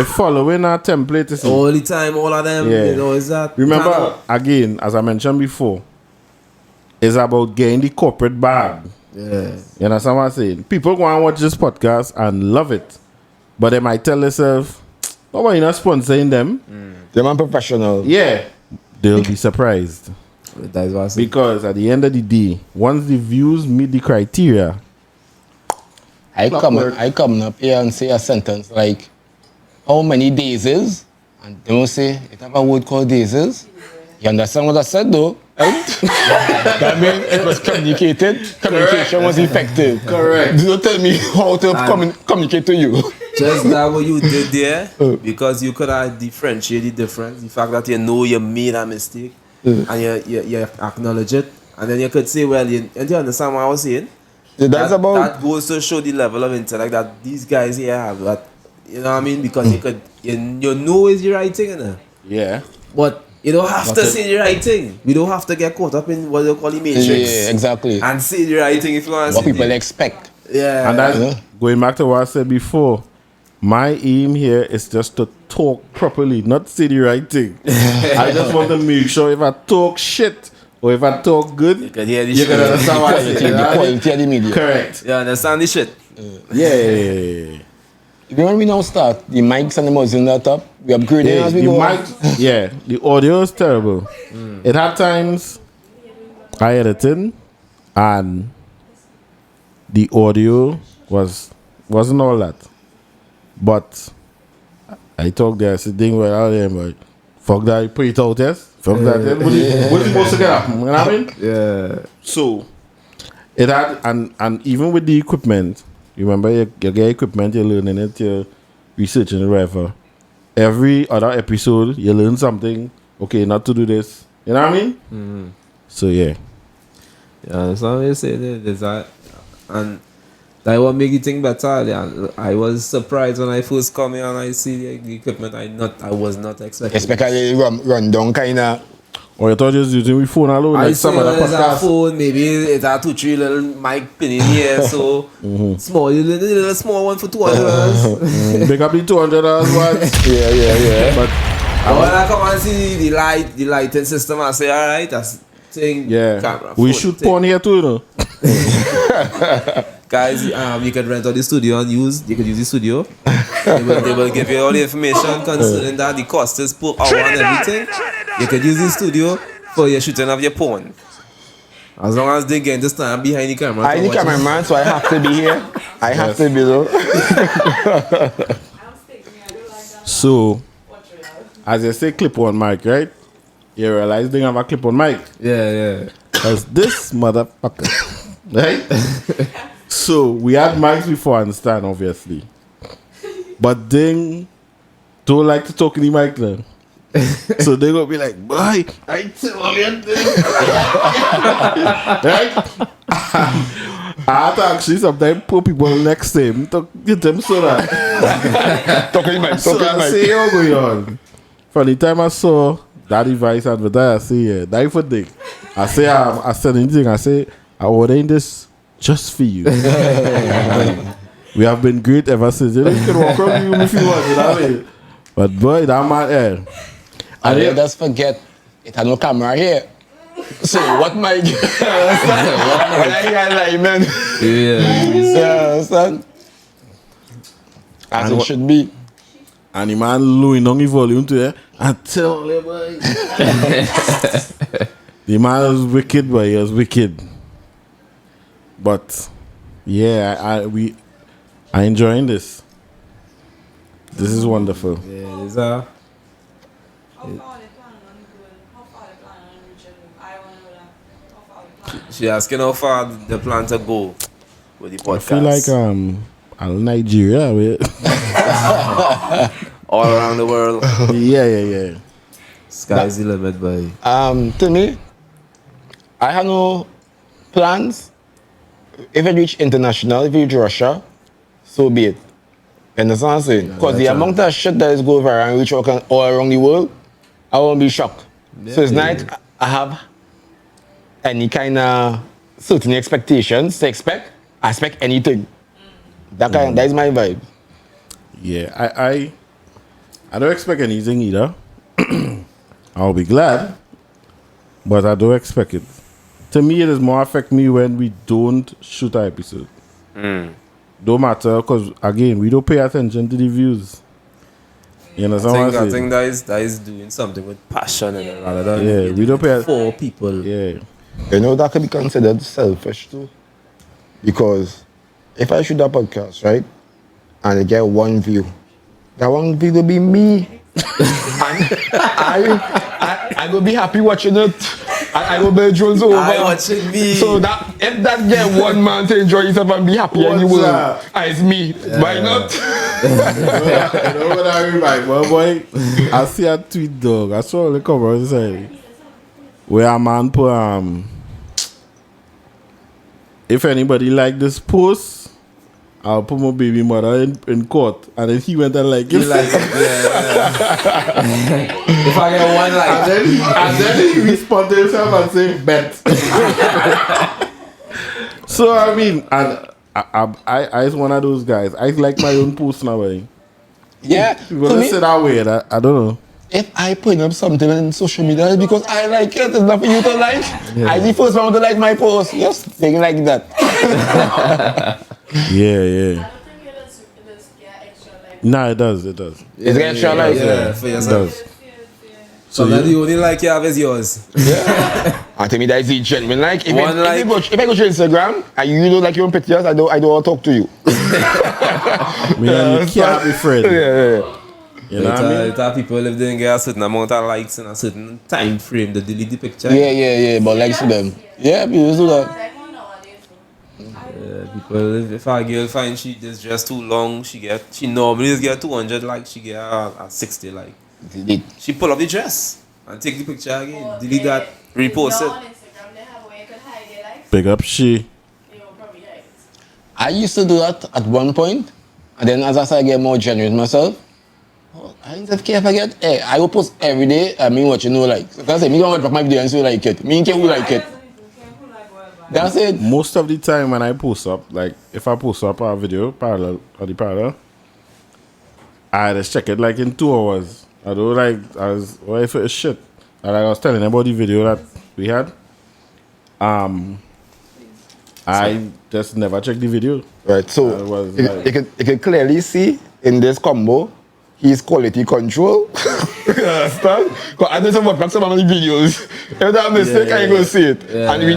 following our template. You see. All the time, all of them, Yeah. you know, is that. Remember, again, as I mentioned before, it's about getting the corporate bag. Yeah. You understand what I'm saying? People go and watch this podcast and love it. But they might tell themselves, oh, why you not sponsoring them? They're unprofessional. Yeah. They'll be surprised. That's what I said. Because at the end of the day, once the views meet the criteria, I come up here and say a sentence like, how many days is? And they will say, it have a word called days is. You understand what I said though? Right? That means it was communicated. Communication was effective. Correct. Do not tell me how to communicate to you. Just that what you did there, because you could have differentiated the difference. The fact that you know you made a mistake and you acknowledge it. And then you could say, well, and you understand what I was saying? That goes to show the level of intellect that these guys here have. That, you know what I mean? Because you know it's the right thing, you know? yeah. But you don't have to say the right thing. We don't have to get caught up in what they call the matrix. Yeah, exactly. And say the right thing if you want to What people expect. Yeah. And that's going back to what I said before. My aim here is just to talk properly, not say the right thing. I just want to make sure if I talk shit or if I talk good, you can hear the you shit. can understand what I say. The quality of the media. Correct. You understand the shit? Yeah. When we now start, the mics and the muzzle not up. We upgrading as we the go. mic, the audio is terrible. It had times I edited and the audio wasn't all that. But I talk there, sitting well out there, but fuck that, put it out, yes? Fuck that. What's you supposed to get up? You know what I mean? Yeah. So it had, and even with the equipment, you remember you get equipment, you're learning it, you're researching it, whatever. Every other episode, you learn something. Okay, not to do this. You know what I mean? Mm-hmm. So yeah. Yeah, that's what I'm saying. There's that, and that will make it think better. Yeah. I was surprised when I first come here and I see the equipment. I was not expecting. Especially run down kind of. Or you thought you was using your phone alone? I Like some saw other there's a podcast? phone, maybe it's a 2-3 little mic pin in here, so small, little small one for $200. Pick up the $200 one. Yeah. But when I come and see the lighting system, I say, all right, that's thing. Yeah. Camera, We phone, shoot thing. porn here too, you know. Guys, you can rent out the studio and you could use the studio. They will give you all the information concerning that, the cost is per hour and everything. You could use the studio for your shooting of your porn. As long as they get to stand behind the camera. I'm the cameraman, so I have to be here. I have to be though. So, as I say clip-on mic, right? You realize they have a clip-on mic. Yeah. Because this motherfucker, right? So, we had mics before, I understand, obviously. But then, don't like to talk in the mic then. So they gonna be like, boy, I tell you this. Right? I have to actually sometimes put people next to him to get them so that. Talking mic, So I say, yo, going on. From the time I saw that device advertised, I say, yeah, that for dick. I say, I said anything, I say, I ordering this just for you. We have been great ever since. You know, you can walk around you if you want, you know what I mean? But boy, that man, yeah. And they just forget it had no camera here. So what mic? What I got like, man? Yeah, understand? As it should be. And the man lowering down the volume to it and tell you, boy. The man was wicked, boy. He was wicked. But yeah, I enjoying this. This is wonderful. Yeah, there's How far they planning on going? How far they planning on reaching? I want to know that. How far they planning? she asking how far the plan to go with the podcast. I feel like Nigeria. All around the world. Yeah. Sky's the limit, boy. To me, I have no plans. If it reach international, if it reach Russia, so be it. You understand what I'm saying? Because the amount of shit that is going viral and reach all around the world, I won't be shocked. So it's not I have any kind of certain expectations to expect. I expect anything. That is my vibe. Yeah, I don't expect anything either. I'll be glad, but I don't expect it. To me, it is more affect me when we don't shoot an episode. Don't matter, because again, we don't pay attention to the views. You know, I think that is doing something with passion and rather than we don't pay for people. Yeah, You know, that could be considered selfish too. Because if I shoot a podcast, right, and I get one view, that one view will be me. And I will be happy watching it. I will be Jones over. I watching me. So that if that get one man to enjoy himself and be happy and you will, it's me. Why not? You know what I mean? Like, well, boy, I see a tweet, dog. I saw the cover and say, where a man put, if anybody like this post, I'll put my baby mother in court. And then he went and like it. You like it? If I get one like and then he responded himself and said, bet. So, I mean, and I is one of those guys. I like my own post now, eh? Yeah. You're going to say that way, I don't know. If I put up something on social media, it's because I like it. It's not for you to like. I the first one to like my post. Yes, thing like that. Yeah. I don't think it does get extra like. Nah, it does. It's extra like. Yeah, for It yourself. does. So that the only like you have is yours. And to me, that is the genuine like. If, One like. if I go to Instagram and you don't like your own pictures, I don't want to talk to you. Me and you can't be friends. Yeah. You know what I mean? That people, if they didn't get a certain amount of likes in a certain time frame, they delete the picture. Yeah. But likes to them. Yeah, people do that. Like one nowadays. People, if a girl finds she is just too long, she normally just get 200 likes, she get a 60 like. She pull up the dress and take the picture again, delete that, repost Now it. on Instagram, they have a way you can hide their likes. Big up she. They will probably hide it. I used to do that at one point, and then as I started getting more genuine myself, I didn't care if I get. Hey, I will post every day. I mean, what you know, like. Because I say, me don't want to my video and say you like it. Me don't care who like it. That's it. Most of the time when I post up, like if I post up a video parallel, I just check it like in 2 hours. I don't like, what if it's shit? And I was telling about the video that we had. I just never checked the video. Right, so I was you, like- you can clearly see in this combo, he's quality control. You understand? Because I know some of the videos. If that mistake, I ain't gonna see it. Yeah. And we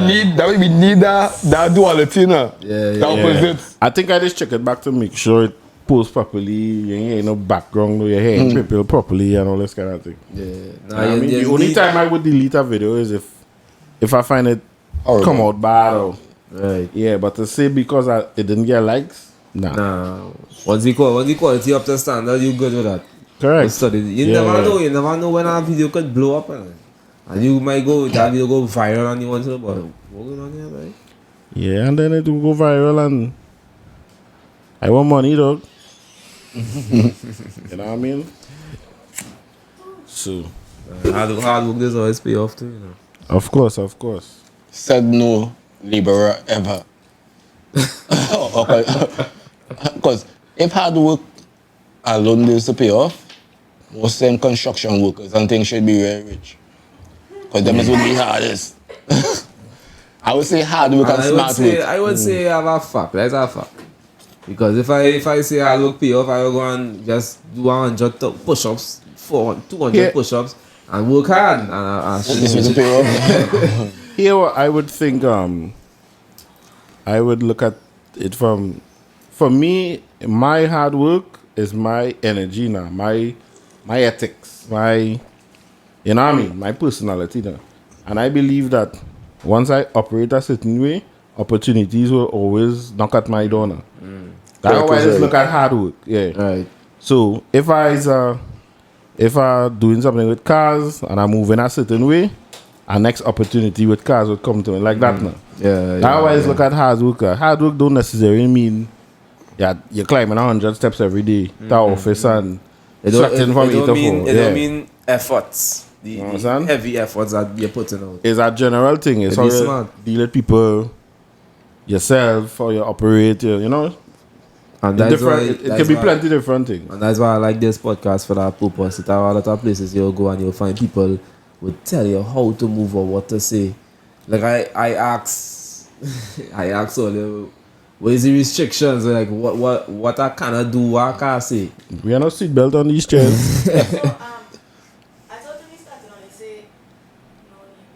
need that duality now. Yeah. The opposite. I think I just check it back to make sure it posts properly. You ain't no background, you're hearing people properly and all this kind of thing. Yeah. Nah, I mean, the only time I would delete a video is if I find it Horrible. come out bad or Right. yeah. But to say because it didn't get likes, nah. Nah. Once the quality up to standard, you good with that. Correct. Study. You Yeah, never yeah. know. You never know when a video could blow up, and you might that video go viral and you want to know about it. What going on here, right? Yeah, and then it will go viral and I want money, dog. You know what I mean? So, Hard work does always pay off too, you know. of course. Said no laborer ever. Because if hard work alone is to pay off, most of them construction workers and things should be very rich. Because them is what the hardest. I would say hard work and smart work. I would say I have a fact. That's a fact. Because if I say hard work pay off, I will go and just do 100 push-ups, 200 Yeah. push-ups, and work hard. And This is to pay off. Here, I would think, I would look at it for me, my hard work is my energy now, my ethics, you know what I mean, my personality now. And I believe that once I operate a certain way, opportunities will always knock at my door now. I always look at hard work, yeah. right. So if I doing something with cars and I'm moving a certain way, our next opportunity with cars would come to me like that now. Yeah. I always look at hard work. Hard work don't necessarily mean you're climbing 100 steps every day to office and sweating from 8 to 4. It don't mean efforts. The understand? heavy efforts that you're putting out. It's a general thing. It's Be how you smart. deal with people, yourself, or you operate, you know. And It that's why, can be plenty different things. And that's why I like this podcast for that purpose. It are a lot of places you'll go and you'll find people would tell you how to move or what to say. Like I ask all the what is the restrictions? Like what I cannot do, what I can't say. We are not seatbelt on these chairs. So, I thought when we started on, they say no name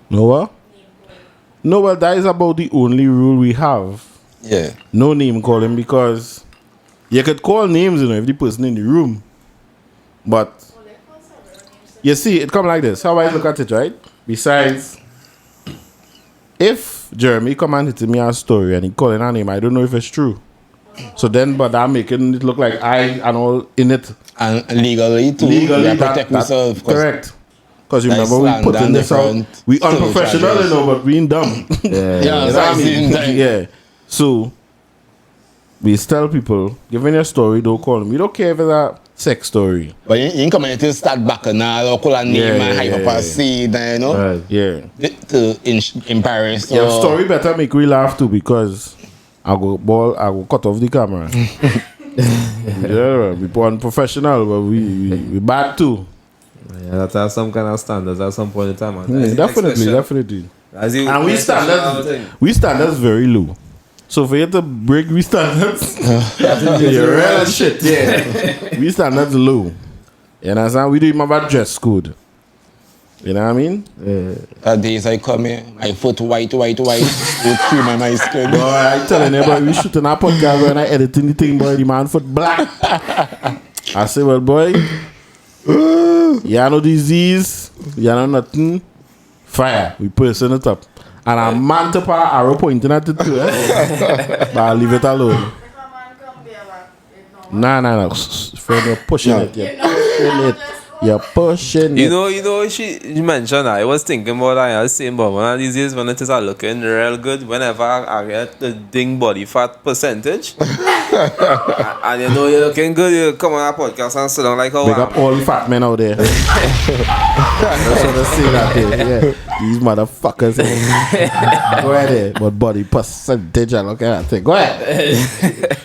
calling. No what? Name calling. No, well, that is about the only rule we have. Yeah. No name calling, because you could call names, if the person in the room. But Well, they call several names. you see, it come like this. How I look at it, right? Besides, if Jeremy come and hit me a story and he calling a name, I don't know if it's true. So then, but I'm making it look like I and all in it. And legally too. Legally, you that, protect yourself. correct. Because you That's remember we slang putting and this out. different We story unprofessional, charges. but we ain't dumb. Yeah. Yeah, You know what I mean? same thing. Yeah. So we tell people, giving a story, don't call them. We don't care if it's a sex story. But you ain't coming to start back now or call a name Yeah, and hype up yeah. a seed, you know? Right. Yeah. To embarrass. Your or- story better make we laugh too, because I go cut off the camera. Yeah, we born professional, but we bad too. Yeah, that has some kind of standards at some point in time. Definitely. And we standards very low. So for you to break we standards, you're real as shit. Yeah, we standards low. You understand? We do even have a dress code. You know what I mean? That days I come here, my foot white, with cream on my skin. Boy, I telling you, boy, we shooting our podcast when I editing the thing, boy, the man foot black. I say, well, boy, you know disease, you know nothing, fire, we person it up. And a man to power arrow pointing at it too, but I'll leave it alone. If a man come there, like, it's normal. No. Friend, you're pushing it. You're pushing it. You're pushing it. You know, she mentioned I was thinking about that. I was saying, but one of these days when it is looking real good, whenever I get the ding body fat percentage, and you know you're looking good, you come on our podcast and sit down like how Big up all the fat men out there. That's what I say that day. Yeah. These motherfuckers. Go ahead there. But body percentage, I look at that thing. Go ahead.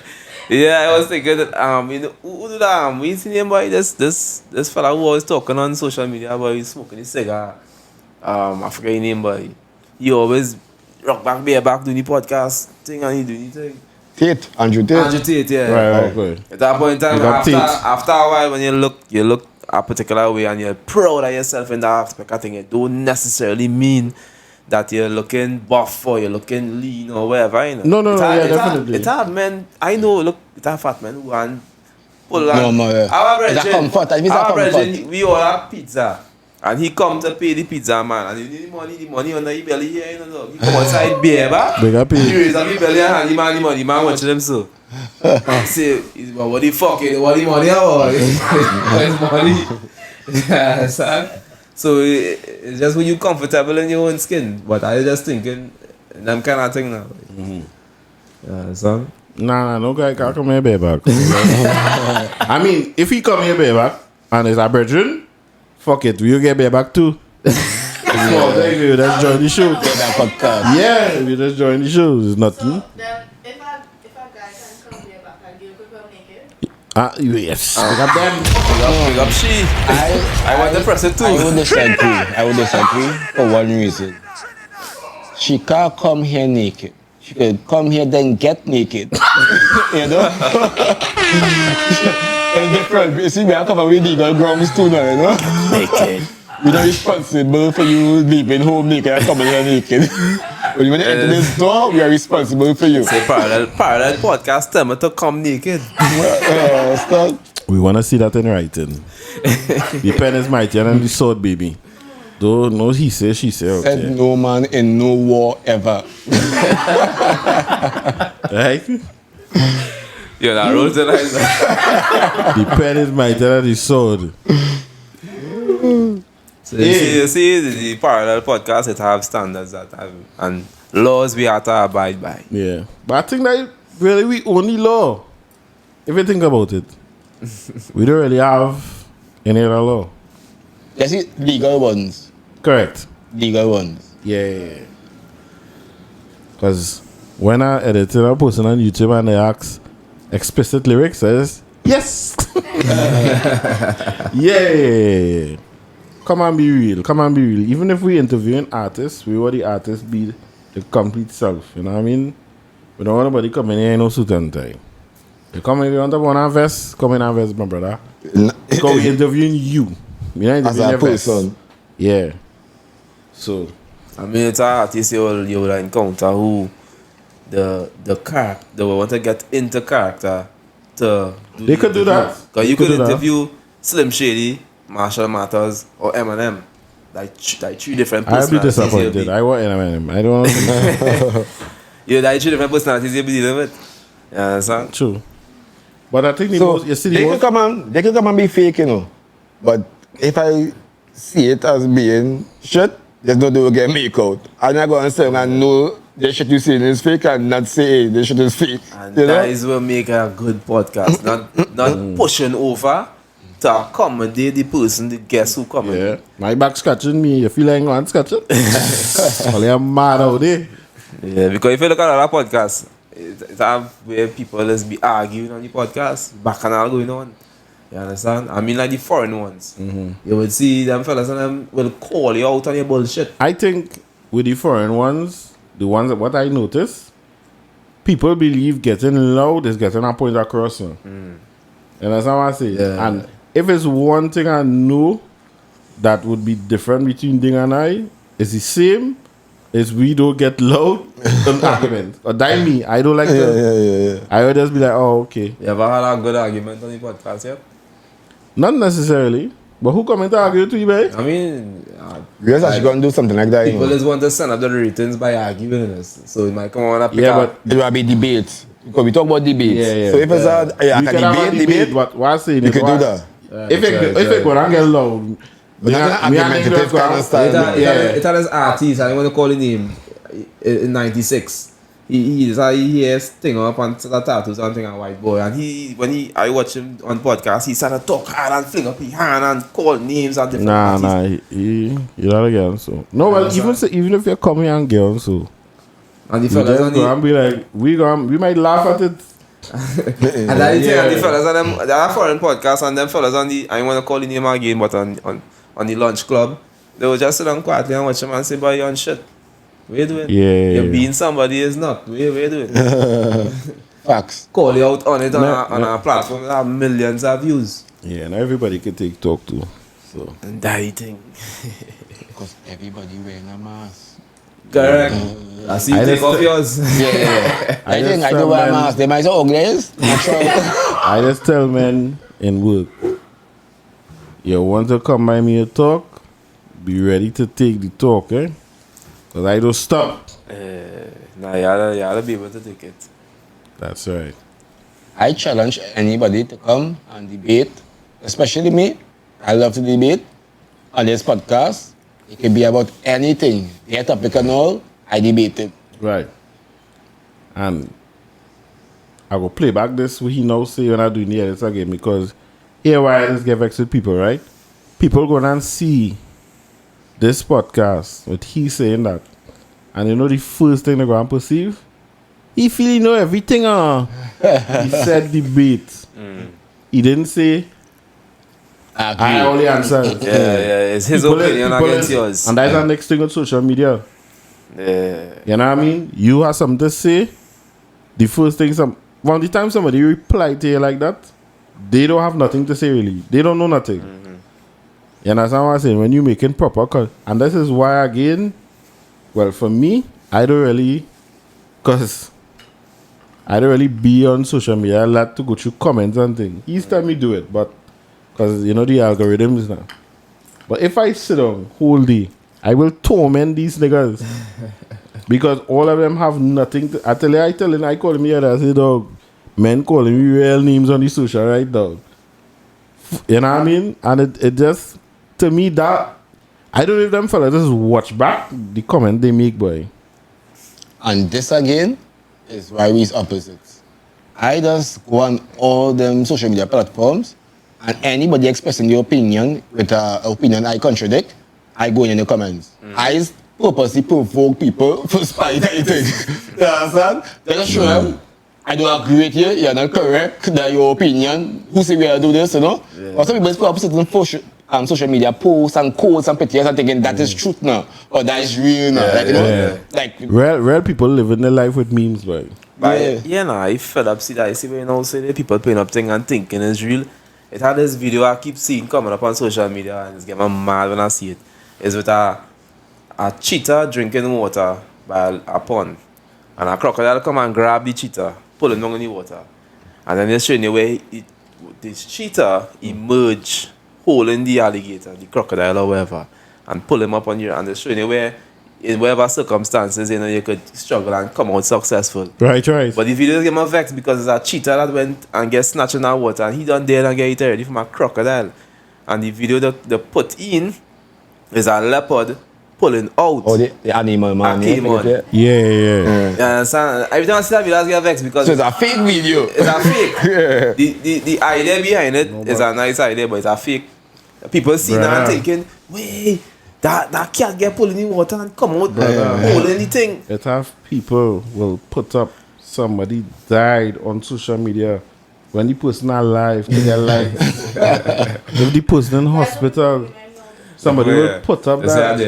Yeah, I was thinking that you know, who do that? We seen him boy. This fella who was talking on social media about he's smoking his cigar. I forget his name, boy. He always rock back, bear back, doing the podcast thing, and he doing the thing. Andrew Tate. Yeah. Right, okay. At that point in time, You got after a while, when you look a particular way and you're proud of yourself in that aspect, I think it don't necessarily mean that you're looking buff or you're looking lean or whatever, you know. No, definitely. It's hard, man. I know, look, it's a fat man who want pull on. No, man. Our comfort. brethren, we all have pizza. And he come to pay the pizza man. And he need the money under his belly here, you know. Dog. He come outside beer, ba? Big up He here. raise up his belly and hand the man the man watching him so. Say, well, what the fuck, what the money about? Where's money? Yeah, son. So it's just when you comfortable in your own skin. But I just thinking, them kind of thing now. Yeah, son. Nah, no guy can't come here back. I mean, if he come here back and it's a brethren, fuck it, we'll get back too. Thank you, let's join the show. Yeah, we just join the show. It's nothing. So then, if a guy can come here back and give people naked, Yes. Look at them. Big up she. I want to press it too. I would disagree for one reason. She can't come here naked. She could come here then get naked. You know? It's different. You see, we are coming with legal grounds too now, you know? Naked. We're not responsible for you leaving home naked and coming here naked. When you want to enter this door, we are responsible for you. Say parallel podcast tell me to come naked. We want to see that in writing. The pen is mightier than the sword, baby. Though, no, he say, she say. Okay. Said no man in no war ever. Right? Yeah, that rolls it like that. The pen is mightier than the sword. So you see, the parallel podcast, it have standards that have, and laws we have to abide by. Yeah. But I think that really we only law. If you think about it. We don't really have any other law. You see, legal ones. Correct. Legal ones. Yeah. Because when I edited a person on YouTube and they ask explicit lyrics, says yes. Yeah. Come and be real. Even if we interviewing artists, we want the artist be the complete self. You know what I mean? We don't want nobody coming here in no suit and tie. You come in, you want to go on a vest, come in a vest, my brother. Because we interviewing you. We're not As interviewing a a vest. person. Yeah. So I mean, it's an artist you will encounter who the character, they will want to get into character to do they could do that. Because you They could do that. interview Slim Shady, Marshall Matters, or Eminem. Like three different I'll be personalities. disappointed. I want Eminem. I don't want Yeah, like three different personalities you'll be dealing with. You understand? True. But I think the So most, you see the they most, could come and be fake, you know. But if I see it as being shit, there's no way to get make out. I'm not going to say, man, no, the shit you see is fake and not say, hey, the shit is fake. And you know? that is what make a good podcast. not pushing over to accommodate the person, the guest who come in. yeah, my back scratching me. You feel like I'm going scratching? Well, I'm mad out there. Yeah, because if you look at other podcasts, it have where people just be arguing on the podcast, bacchanal going on. You understand? I mean, like the foreign ones. You would see them fellas and them will call you out on your bullshit. I think with the foreign ones, the ones that what I notice, people believe getting loud is getting a point across. You understand what I say? Yeah. And if it's one thing I know that would be different between Ding and I, it's the same. Is we don't get loud on argument. Or die me. I don't like that. Yeah. I would just be like, oh, okay. You ever had a good argument on the podcast yet? Not necessarily. But who come in to argue to you, babe? I mean, You guys actually going to do something like that, you people know. just want to send up the ratings by arguing us. So it might come on up. Yeah, but It will be debates. Because we talk about debates. Yeah. So if it's a we can have a debate, But what I say, you can do that. If it go and get loud, But not an argumentative kind of style. It had his artist, I don't want to call his name, in 96. He has thing up on the tattoos and thing on white boy. And when I watch him on podcast, he started to talk hard and fling up his hand and call names and different artists. he not again. So no, well, even if you're coming and girl, so And the you fellas just on go the, and be like, we might laugh at it And that is the fellas on them, there are foreign podcasts and them fellas on the, I want to call the name again, but on the lunch club, they will just sit down quietly and watch them and say, boy, you on shit. What you doing? Yeah. You're being somebody is not. What you doing? Facts. Call you out on it on a platform that have millions of views. Yeah, and everybody can take talk too. So And that thing. Because everybody wearing a mask. Correct. I see you take off yours. Yeah. I think just I do wear a man- mask. They might say, oh, Glaze. I just tell men in work, you want to come by me to talk, be ready to take the talk, eh? Because I don't stop. Nah, you gotta be able to take it. That's right. I challenge anybody to come and debate, especially me. I love to debate on this podcast. It can be about anything. The topic and all, I debate it. Right. And I will play back this what he now say when I do the edits again because here why I just get vexed with people, right? People go and see this podcast with he saying that. And you know the first thing they go and perceive? He feel he know everything. He said debate. He didn't say I only answered. Yeah. It's his People opinion people against yours. And that's the next thing on social media. Yeah. You know what I mean? You have something to say. The first thing, one of the time somebody reply to you like that, they don't have nothing to say really. They don't know nothing. You understand what I'm saying? When you making proper call, and this is why again, well for me, I don't really be on social media. I like to go through comments and things. He's telling me do it, but because you know the algorithms now. But if I sit down whole day, I will torment these niggas. Because all of them have nothing to... I call him here, I say, dog, men calling me real names on the social, right, dog? You know what I mean? And it just... To me, that... I don't know if them fellas just watch back the comment they make, boy. And this again is why we's opposites. I just go on all them social media platforms and anybody expressing their opinion with an opinion I contradict, I go in the comments. I purposely provoke people for spite anything. You understand? Just show them, I don't agree with you, you're not correct, that your opinion, who say we are do this, you know? But some people put up social media posts and quotes and pictures and thinking that is truth now, or that is real now. Like, you know, like Real people living their life with memes, boy. But I fed up see that. I see when you know say the people putting up things and thinking it's real. It had this video I keep seeing coming up on social media and it's getting me mad when I see it. It's with a cheetah drinking water by a pond. And a crocodile come and grab the cheetah, pull him down in the water. And then they're showing you where this cheetah emerge, holding the alligator, the crocodile or whatever, and pull him up on you. And they're showing you where, in whatever circumstances, you know, you could struggle and come out successful. Right. But the video get me vexed because there's a cheetah that went and get snatched in that water and he done dead and get it already from a crocodile. And the video that they put in is a leopard pulling out. oh, the animal man. A caiman. Yeah. Yeah. You understand? Every time I see that video, I get vexed because So it's a fake video. it's a fake. The idea behind it is a nice idea, but it's a fake. People see that and thinking, wait, that cat get pulled in the water and come out holding the thing. It have people will put up somebody died on social media when the person alive to their life. If the person in hospital, somebody will put up that.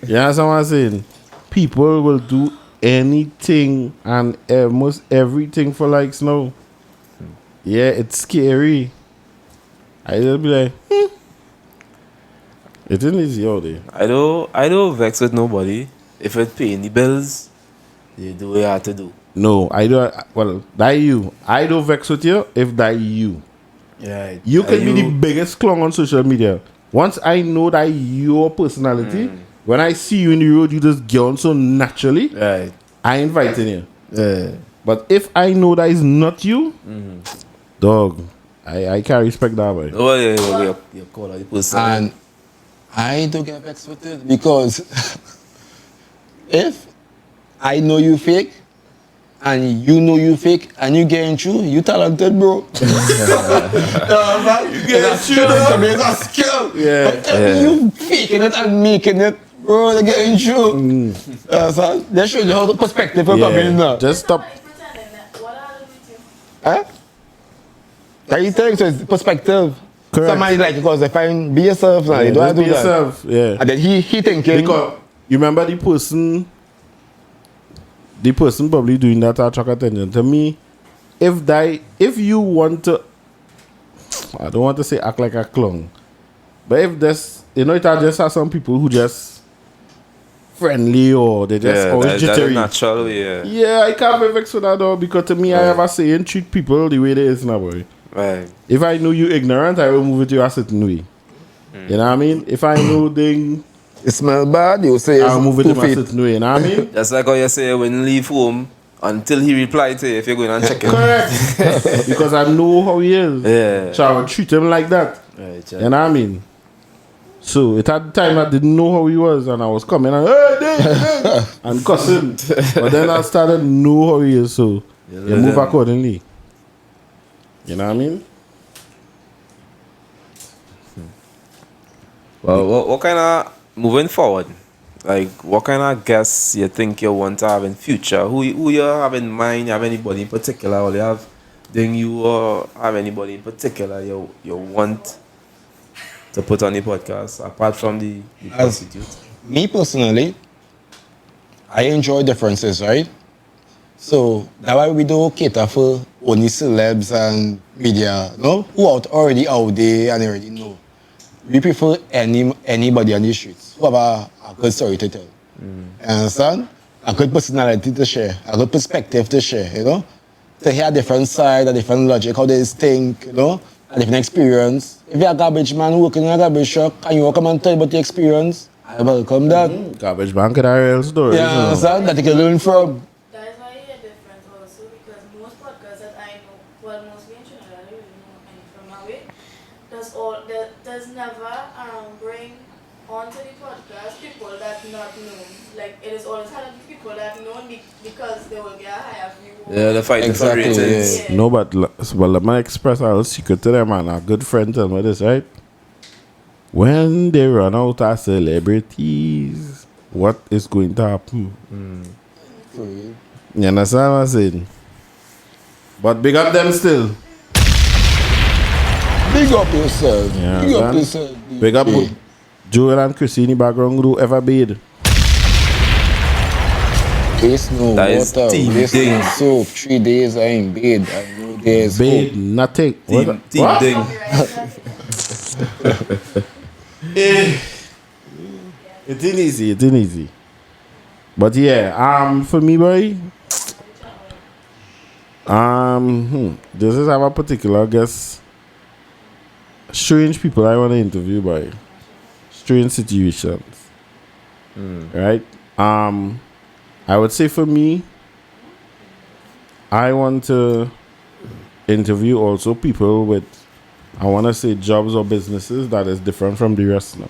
You understand what I'm saying? People will do anything and almost everything for likes now. Yeah, it's scary. I just be like, it isn't easy out there. I don't vex with nobody. If it paying the bills, you do what you have to do. No, I don't. Well, that you. I don't vex with you if that you. Yeah. You can be the biggest clown on social media. Once I know that your personality, when I see you in the road, you just get on so naturally. Right. I inviting you. Yeah. But if I know that is not you, dog, I can't respect that way. Oh, you call out the person. And I don't get vexed with it because if I know you fake and you know you fake and you getting through, you talented, bro. You getting through. It's a skill. Yeah. But if you faking it and making it, bro, they're getting through. So they show you how the perspective of coming in now. Just stop. Pretending that what are the Huh? That you think so it's perspective. Correct. Somebody like because they find be yourself now. You don't have just to be do that. yourself. Yeah. And then he thinking Because you remember the person probably doing that attract attention. To me, if you want to, I don't want to say act like a clown, but if there's, it just have some people who just friendly or they just always that's jittery. natural, yeah. Yeah, I can't be vexed with that though, because to me, I have a saying, treat people the way they is now, boy. Right. If I know you ignorant, I will move it to you a certain way. You know what I mean? If I know they it smell bad, you say I'll move it to 2 a feet. certain way, you know what I mean? That's like how you say when you leave home until he reply to you if you're going and check him. Correct. Because I know how he is. Yeah. So I would treat him like that. Right, You know what I mean? So it had time I didn't know how he was and I was coming and hey, Dave, and cussing. But then I started to know how he is, so you move accordingly. You know what I mean? Well, what kind of moving forward? Like, what kind of guests you think you want to have in future? Who you have in mind? You have anybody in particular, or you have? Then you have anybody in particular you want to put on the podcast apart from the prostitute? Me personally, I enjoy differences, right? So that's why we don't cater for only celebs and media, no? Who are already out there and they already know. We prefer anybody on the streets who have a good story to tell. You understand? A good personality to share, a good perspective to share, you know? To hear a different side, a different logic, how they think, you know? A different experience. If you're a garbage man working in a garbage truck and you come and tell about your experience, I welcome that. Garbage man could have real stories. Yeah, understand? That you can learn from. That is why you're different also, because most podcasts that I know, well, mostly in Trinidad, I don't really know any from my way, does never bring onto the podcast people that not known. Like, it is always had people that know because they will get a higher view. Yeah, the fighting for Exactly, ratings. Yeah. No, but let me express a little secret to them, man. A good friend tell me this, right? When they run out of celebrities, what is going to happen? You understand what I'm saying? But big up them still. Big up yourself. Yeah, Big up man. yourself. Big up Joel and Christine background who ever bathe. Waste no That is water, team waste ding. no soap. 3 days I ain't bathe. I know there's Bathe, hope. nothing. Team What? ding. It ain't easy. But yeah, for me, boy, this is have a particular guess. Strange people I want to interview, boy. Strange situations. Right? I would say for me, I want to interview also people with, I want to say, jobs or businesses that is different from the rest now.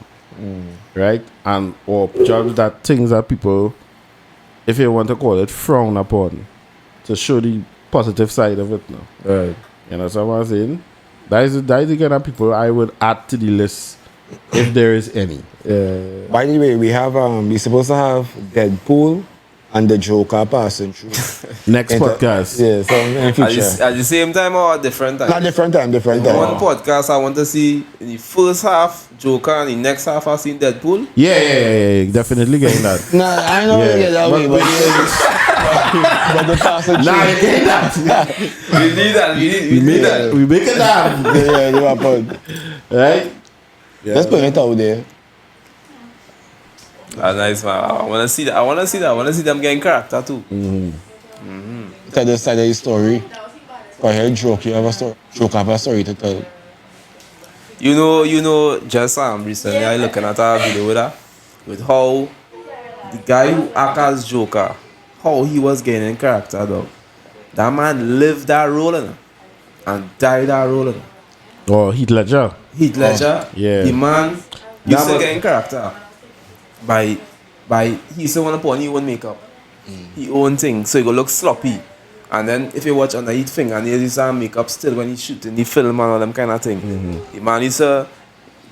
Right? And or jobs that things that people, if you want to call it, frown upon, to show the positive side of it now. Right. You know what I'm saying? That is the kind of people I would add to the list if there is any. By the way, we supposed to have Deadpool and the Joker passing through. Next podcast. Yeah, so in At future. the same time or at different time? Not different time. One podcast I want to see in the first half Joker and the next half I see Deadpool. Yeah, definitely getting that. Nah, I know Yeah. yeah. that way, but but the passing through. Nah, getting that. We need that. We need that. We make it happen. Yeah, you are point. Right? Yeah. Let's put it out there. That's nice, man. I want to see that. I want to see them getting character too. Tell the side of the story. Go ahead, joke. You have a story. Joke have a story to tell. You know. Just recently I looking at a video with how the guy who act as Joker, how he was getting in character though. That man lived that role and died that role. Oh, Heath Ledger. Heath Ledger, yeah. the man That used to was- get in character by he used to want to put on his own makeup, his own thing, so he go look sloppy. And then if you watch under his fingernails, he used to have makeup still when he's shooting the film and all them kind of thing. The man used to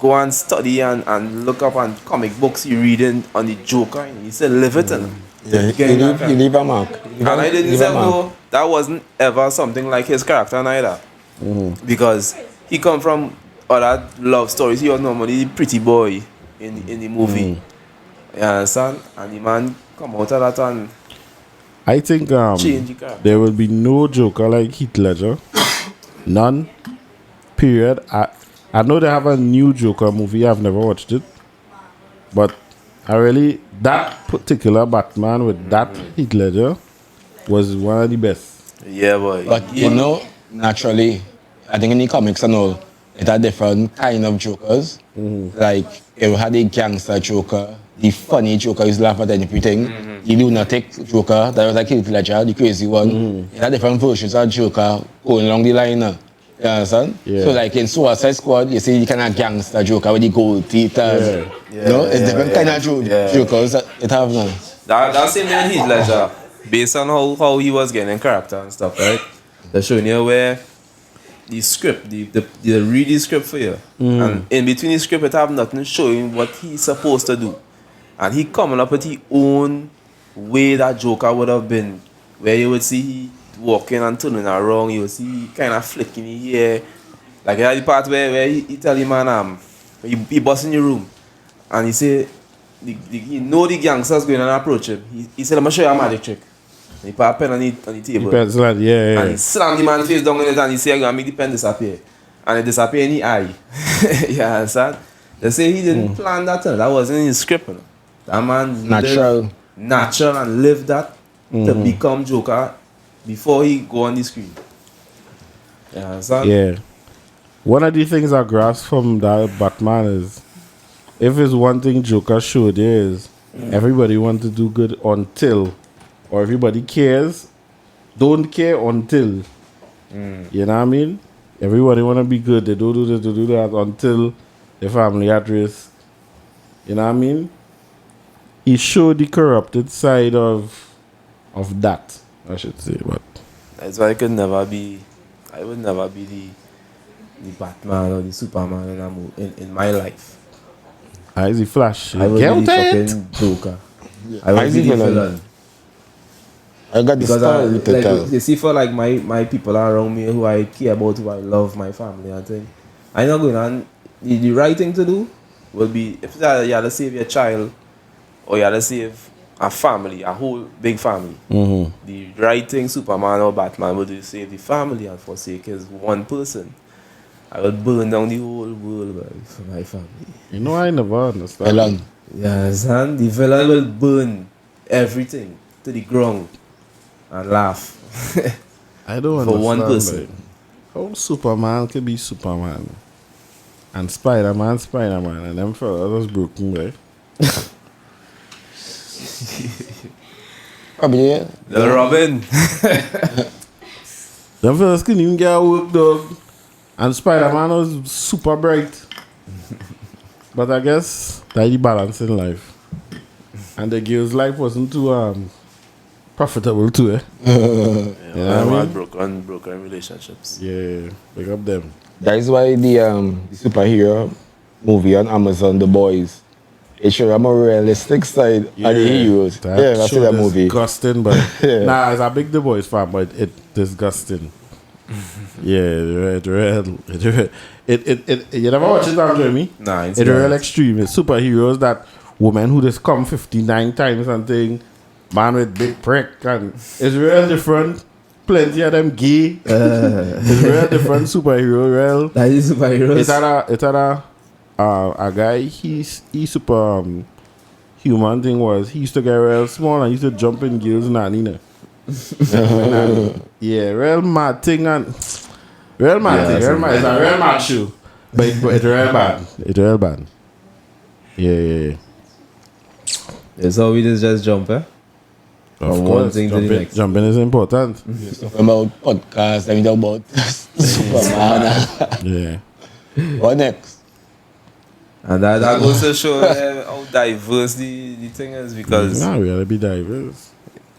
go and study and look up on comic books he reading on the Joker and he used to live it and Yeah, get in that you leave a mark. and I didn't say no. that wasn't ever something like his character neither. Because he come from other love stories. He was normally the pretty boy in the movie. You understand? And the man come out of that and I think change the character. there will be no Joker like Heath Ledger. None. Period. I know they have a new Joker movie. I've never watched it. But that particular Batman with that Heath Ledger was one of the best. Yeah, boy. But you know, naturally, I think in the comics and all, it had different kind of Jokers. Like, it had a gangster Joker, the funny Joker who's laugh at everything, the lunatic Joker, that was like Heath Ledger, the crazy one. It had different versions of Joker going along the line. You understand? Yeah. So like in Suicide Squad, you see the kind of gangster Joker with the gold teeth. You know, it's different kind of Jokers that it have now. That same thing in Heath Ledger, based on how he was getting in character and stuff, right? They're showing you where the script, they read the script for you. And in between the script, it have nothing showing what he's supposed to do. And he coming up with his own way that Joker would have been, where you would see he walking and turning around, you would see he kind of flicking his hair. Like the part where he tell him, man, he bust in your room. And he say, he know the gangsters going and approach him. He said, I'm going to show you a magic trick. And he put a pen on the table. And he slammed the man's face down on it and he said, I'm going to make the pen disappear. And it disappeared in the eye. You understand? They say he didn't plan that. That wasn't in his script. You know? That man natural and lived that to become Joker before he go on the screen. You understand? Yeah. One of the things I grasp from that Batman is, if it's one thing Joker showed is everybody want to do good until, or everybody don't care until. You know what I mean? Everybody want to be good. They don't do this, they do that until their family at risk. You know what I mean? He showed the corrupted side of that, I should say. But that's why I would never be the Batman or the Superman in my life. I see Flash. I would be the fucking Joker. I would be the villain. I got the story to tell. You see, for like my people around me who I care about, who I love, my family and thing, I'm not going on. The right thing to do will be, if you had to save your child or you had to save a family, a whole big family. The right thing Superman or Batman would do is save the family and forsake his one person. I would burn down the whole world, boy, for my family. you know, I never understand. Villain. Yes, and the villain will burn everything to the ground and laugh. I don't For understand. one person. Like, how Superman can be Superman and Spider-Man, and them fellas was broken, right? Probably, yeah. The Robin. Them fellas couldn't even get a work, dog. And Spider-Man was super bright. But I guess that's the balance in life. And the girl's life wasn't too profitable too, eh? Yeah, I had broken relationships. Yeah, pick up them. That is why the superhero movie on Amazon, The Boys, it should have a more realistic side of the heroes. I see that movie. Disgusting, but nah, it's a big The Boys fan, but it's disgusting. Yeah, it you never watch it, Jeremy? Nah, it's real extreme. It's superheroes that woman who just come 59 times and thing, man with big prick, and it's real different. Plenty of them gay. It's real different superhero. Real. That is superheroes. It's a guy. He's super human thing was he used to get real small and used to jump in girls and Nina. Yeah, real mad thing and real mad thing. Real mad. It's a real mad show, but it's real bad. It's real bad. Yeah. That's how we just jump, eh? Of From course, one thing to the next. jumping is important. About podcasts, I mean about Superman. Yeah. What next? And that goes to show how diverse the thing is, because Nah, we gotta be diverse.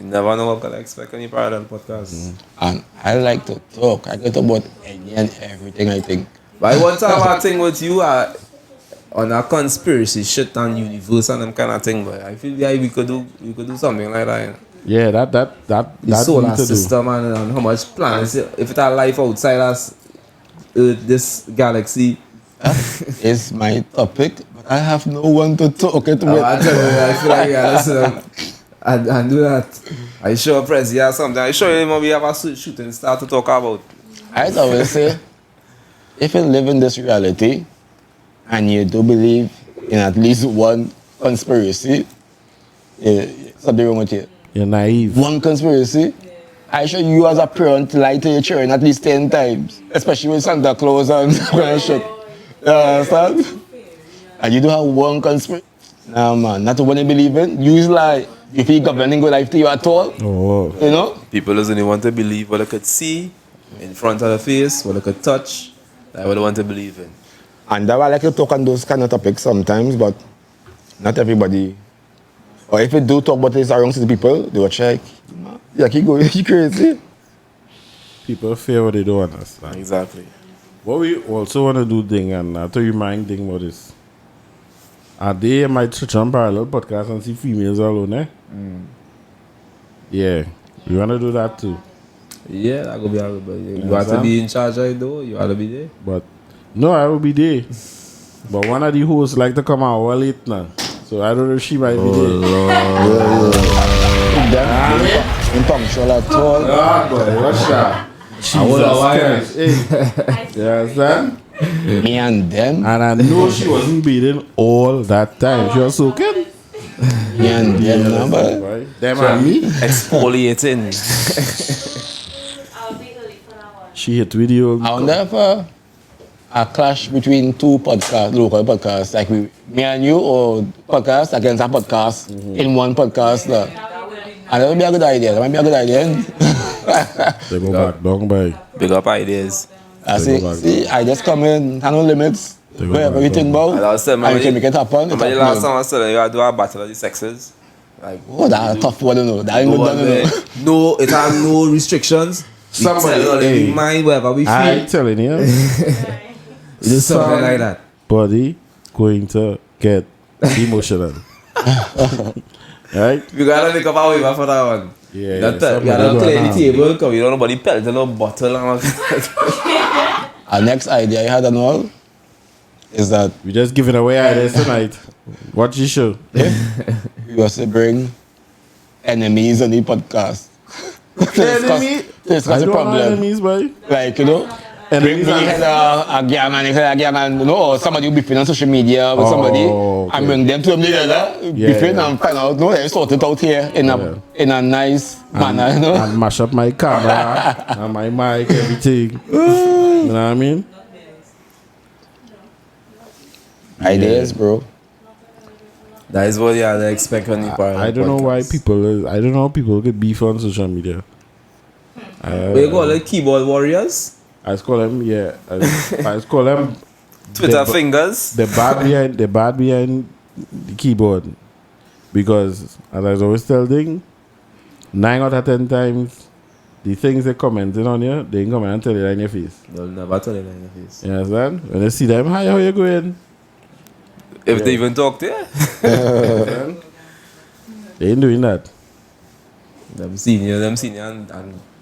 you never know what to expect on your parallel podcast. And I like to talk. I can talk about any and everything, I think. But I want to have a thing with you on a conspiracy shit and universe and them kind of thing. But I feel like we could do something like that. You know? Yeah, that The solar need to do. system and how much planets. If it had life outside us, this galaxy. It's my topic, but I have no one to talk it Oh, with. I tell you, I feel like you gotta sit down and do that. Are you sure, Prez? Yeah, something. Are you sure we have a shooting star to talk about? I always say, if you live in this reality and you do believe in at least one conspiracy, something wrong with you. You're naive. One conspiracy, I show you as a parent lie to your children at least 10 times, especially with Santa Claus and shit. You understand? And you do have one conspiracy. Nah, man, not the one you believe in. Use lie. If you governing good life to you at all, Oh, you know? People doesn't even want to believe what they could see in front of the face, what they could touch. That's what they want to believe in. And that's why I like to talk on those kind of topics sometimes, but not everybody. Or if you do talk about this around to the people, they will check. Yeah, keep going, you crazy. people fear what they don't understand. Exactly. What we also want to do thing, and I tell you my thing about this. A day I might switch on parallel podcast and see females alone, eh? Yeah, we want to do that too. Yeah, that could be all, but you have to be in charge of it though. You have to be there. But no, I will be there. But one of the hosts like to come out well late now, so I don't know if she might be there. Impunctual at all. Ah, boy, what's that? Jesus Christ, hey. You understand? Me and them, And I know she wasn't beating all that time. She was soaking. me and them, no, but Right? Them and me. Exfoliating. I'll be early for that one. She hit video. I wonder if a clash between two podcasts, local podcasts, like me and you, or podcast against a podcast in one podcast. And that would be a good idea. That might be a good idea. They go back down by. Big up ideas. I see, I just come in, no limits. They go Whatever back you think down. about, And I was saying, and you can make it happen. Remember the last time I was telling you, I do a battle of the sexes. Like, Oh, that's a tough one, you know. That ain't no, good done, you know. no, it has no restrictions. Somebody, we hey. mind whatever we feel. I telling you, Just something like that. body going to get emotional. Right? We gotta make up our way for that one. Yeah, That yeah, we gotta somebody clear go the on. table because we don't know nobody pelt a little bottle and all. Our next idea I had and all is that We just giving away ideas tonight. Watch the show. we also bring enemies on the podcast. Enemy? Discuss I the don't have problem. enemies, boy. Like, you know, Enemies bring are- a gang and you know, or somebody who beefing on social media with somebody okay. and bring them to them together, beefing yeah. and find out, no, they sort it out here in a nice manner, you know. And mash up my camera and my mic, everything. You know what I mean? Ideas, bro. That is what you had to expect on the part. I don't know why people. I don't know how people get beef on social media. We call it keyboard warriors, I just call them, yeah. I just call them Twitter the, fingers. the bad behind the keyboard, because as I always tell thing, 9 out of 10 times, the things they commenting on you, they ain't come and tell you that in your face. They'll never tell you in your face. You understand? When they see them, hi, how you going? If they even talk to you, They ain't doing that. them seeing you and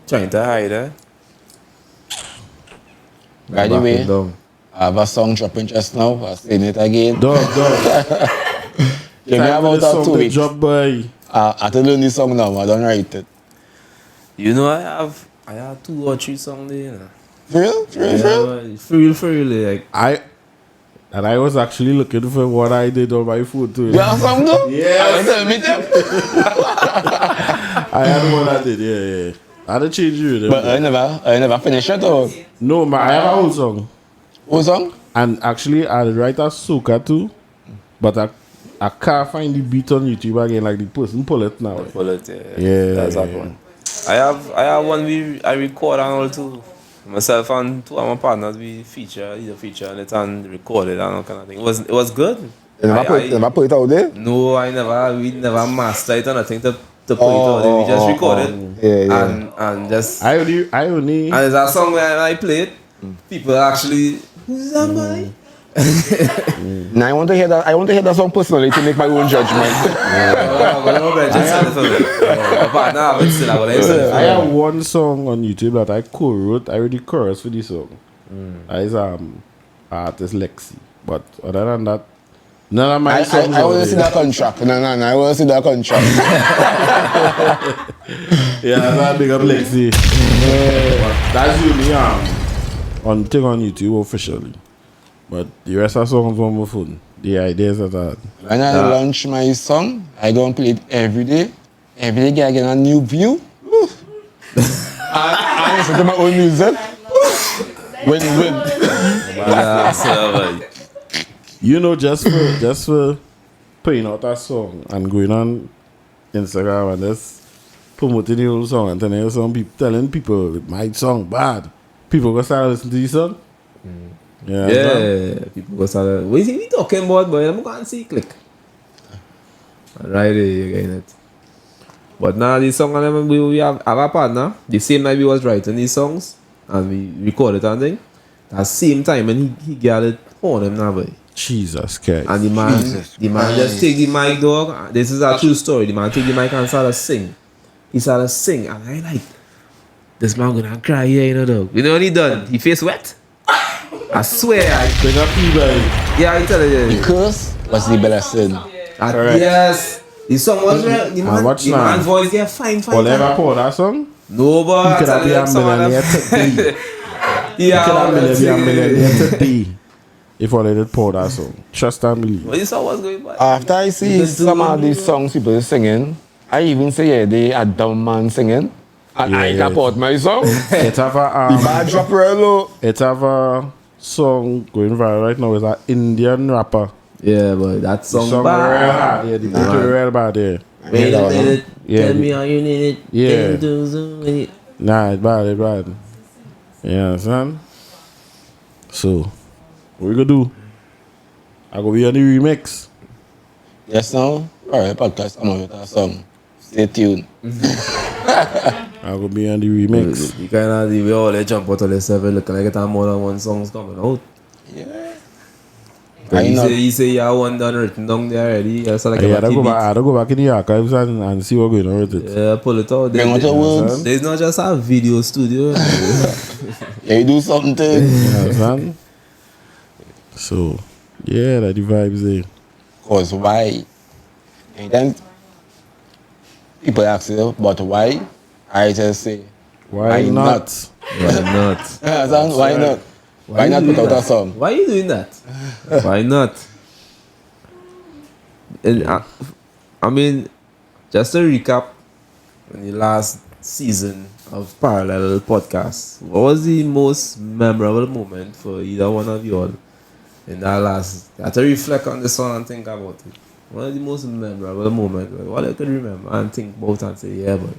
trying to hide it. By the way, I have a song dropping just now. I'm saying it again. Dog. Give me about that 2 weeks. Job, boy. I have to learn this song now. I don't write it. You know, I have 2 or 3 songs there. You know. For real? For real? For real? Yeah, for real, like. I was actually looking for what I did on my phone too. You have some though? Yes. Tell me too. I had one I did, yeah. I had to change you. But I never finished it or No, but I have a whole song. what song? And actually, I write a soca too. But I can't find the beat on YouTube again. Like the person pull it now. Pull it, Yeah, that's that yeah. one. I have one I record and all too. Myself and 2 of my partners we feature on it and record it and all kind of thing. It was good. You never put it out there? No, we never master it or nothing to put it out there. We just record it. Yeah. And just I only and it's a song when I play it, people actually who's that boy? Now I want to hear that. I want to hear that song personally to make my own judgment. I have one song on YouTube that I co-wrote. I already chorus for this song. It's artist Lexi. But other than that, none of my songs. I want to see that contract. No. I want to see that contract. Yeah, that's a big up Lexi. That's usually on thing on YouTube officially. But the rest of the songs on my phone. The ideas that I had. When I launch my song, I go and play it every day. Every day I get a new view. I listen to my own music. Win. You know, just for putting out a song and going on Instagram and just promoting the whole song and telling people my song bad. People go start listening to this song. Yeah, people go start. What is he talking about, boy? I'm going to see click. Right there, you're getting it. But now this song, we have a partner. The same night we was writing these songs and we recorded and thing. At the same time, and he got it on him now, boy. Jesus Christ. And the man just take the mic, dog. This is a true story. The man take the mic and started sing. He started sing, and I like, this man gonna cry here, you know, dog. You know what he done? He face wet. I swear. Bring up people. Yeah, I tell you. The curse was the blessing. Yes. The song was real. The man's voice get fine. Will ever pour that song? No, but He could have been a millionaire today. He could have been a millionaire today. If I let it pour that song. Trust and believe. Well, you saw what's going on. After I see some of these songs people singing, I even say, yeah, they a dumb man singing. And I support my song. It have a The bad drop real low. it have a song going viral right now. It's an Indian rapper. Yeah, but that The song song bad. real hard. Yeah, the beat real bad there. Wait a minute. Yeah. Tell me how you need it. Yeah. Yeah. Nah, it's bad. You understand? So, what we gonna do? I gonna be on the remix. Yes, now. Alright, podcast. I'm on with that song. Stay tuned. I gonna be on the remix. You kind of we all they jump out of the server looking like it have more than one songs coming out. Yeah. You say you have one done written down there already. That's like I a gotta go back in the archives and see what's going on with it. Yeah, pull it out. Bring out the words. There's not just a video studio. Yeah, you do something. You understand? So, yeah, that the vibes there. Cause why? Anytime people ask you, but why? I just say, Why not? Why not? Why not? Why not put out a song? Why are you doing that? Why not? And, I mean, just to recap, in the last season of Parallel Podcast, what was the most memorable moment for either one of you all in that last? You have to reflect on this one and think about it. One of the most memorable moments, like, what I could remember and think about and say, yeah, boy.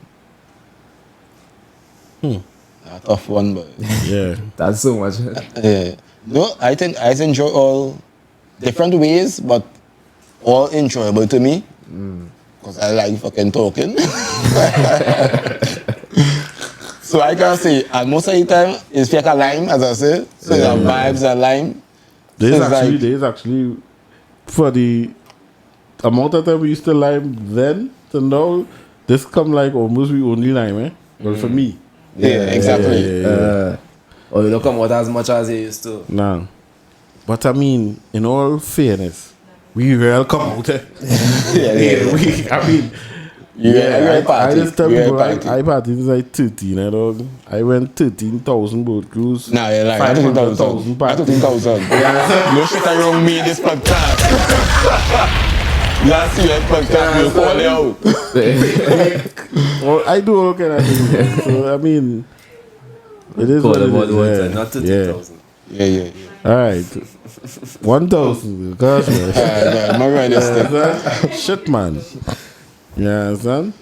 A tough one, but Yeah. That's so much. yeah. No, I think I enjoy all different ways, but all enjoyable to me. Because I like fucking talking. So I can say, and most of the time, it's like a lime, as I say. So the vibes are lime. There's actually, for the amount of time we used to lime then to now, this come like almost we only lime, eh? Well, for me. Yeah, exactly. Or you don't come out as much as you used to. Nah. But I mean, in all fairness, we will come out. Yeah. I mean, I just tell people I party is like 13, dog. I went 13,000 boat cruise. Nah, you're like, 500,000 party. 13,000. No shit around me in this podcast. Last year, podcast, you fall out. Well, I do all kind of things. So, I mean, it is what it is. Not 13,000. Yeah. All right. 1,000. Gosh, man. I'm realistic. Shit, man. You understand?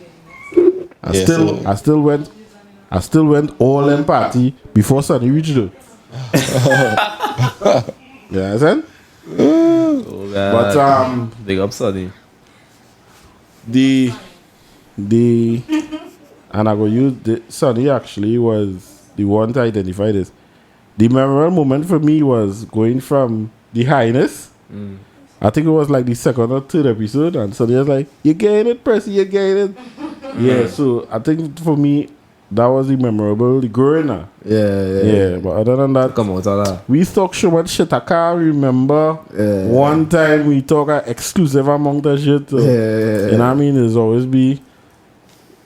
I still went all in party before Sunny reached it. You understand? But big up, Sonny. the and I go use the Sonny actually was the one to identify this. The memorable moment for me was going from the highness. I think it was like the second or third episode, and so they was like, "You getting it, Percy? You getting it?" Yeah. So I think for me, that was the memorable, the growing up. Yeah. But other than that, Come out of that. we talk so much shit. I can't remember one time we talk exclusive among the shit. So, you know what I mean? There's always be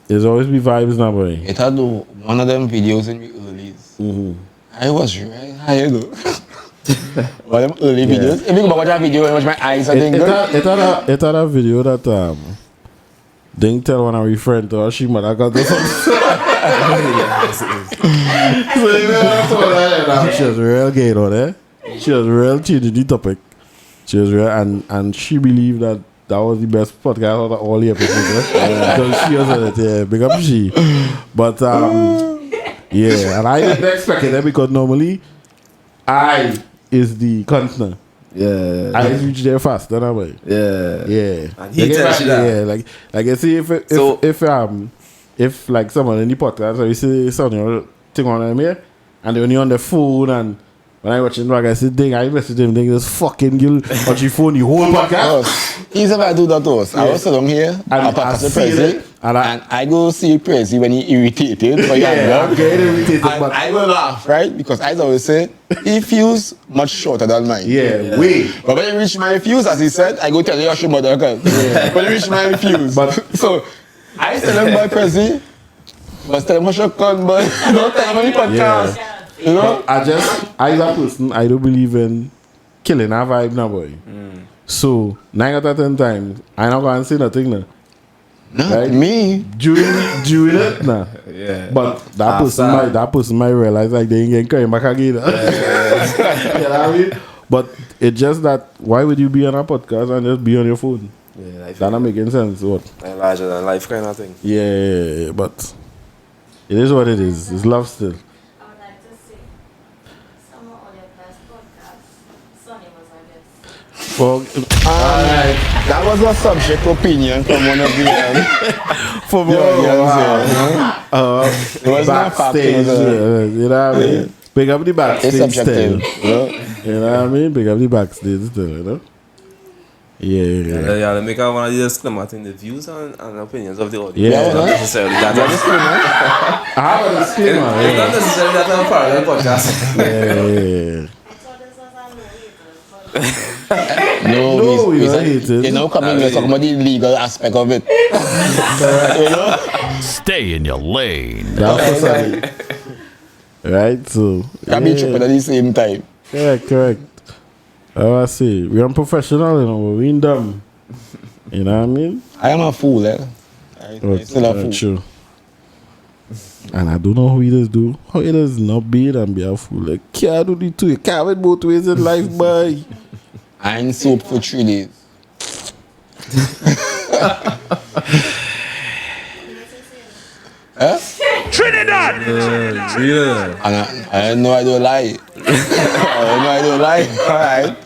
vibes now, boy. It had one of them videos in the earlies. I was right high though. One of them early videos. If you go watch that video and watch my eyes, I think. It had a video that didn't tell one of our friends to her she mother got this. So you know, she was real gay on there. She was real changing the topic. She was real and she believed that was the best podcast out of all the episodes. Because she was on it, yeah, big up she. But yeah, and I didn't expect it because normally I is the constantner. Yeah. I just reach there fast, don't I? Boy? Yeah. And he Like, tells you that. Yeah, like I see if like someone in the podcast or you see something thing on them here and they're only on the phone and when I watch it back I see thing I message them think this fucking girl on your phone the whole podcast. He's ever do that to us. I was sitting here And I I see see Prezi it, and I go see Prezi when he irritated or I'm getting irritated, and but I will laugh, right? Because I always say he feels much shorter than mine. yeah, wait. But when you reach my fuse, as he said, I go tell you your mother. When you reach my fuse. But so I tell him by Prezi, but tell him what you can, but don't tell him on the podcast. You know? I as a person, I don't believe in killing a vibe now, boy. So 9 out of 10 times, I not gonna say nothing now. Not Right? me. During it now. Yeah. But that person might realize like they ain't getting carried back again. You know what I mean? But it's just that why would you be on a podcast and just be on your phone? Yeah, That not making sense. What? like larger than life kind of thing. Yeah, but it is what it is. It's love still. I would like to say, some of your best podcasts, Sonny was our guest. For That was a subject opinion from one of the for it was not fact. backstage, It was you know what I mean? Pick up the it's backstage subjective. still. You know? You know what I mean? Pick up the backstage still, you know? Yeah. Yeah, make out one of these disclaimer in the views and opinions of the audience. Yeah. Not necessarily that. I have a disclaimer. It's not necessarily that I'm part of the podcast. Yeah. I thought this was a no haters, but No, we we don't hate it. you know, coming here talking about the legal aspect of it. You know? Stay in your lane. That's what right? So, Can be tripping at the same time. correct. I see. We're unprofessional, you know, but we ain't dumb. You know what I mean? I am a fool, eh? I'm still a fool. True. And I don't know how haters do. How haters not be it and be a fool. Like, can't do the two. You can't win both ways in life, boy. I ain't soap for 3 days. Huh? Yeah. And I know I don't lie. I don't lie. Alright.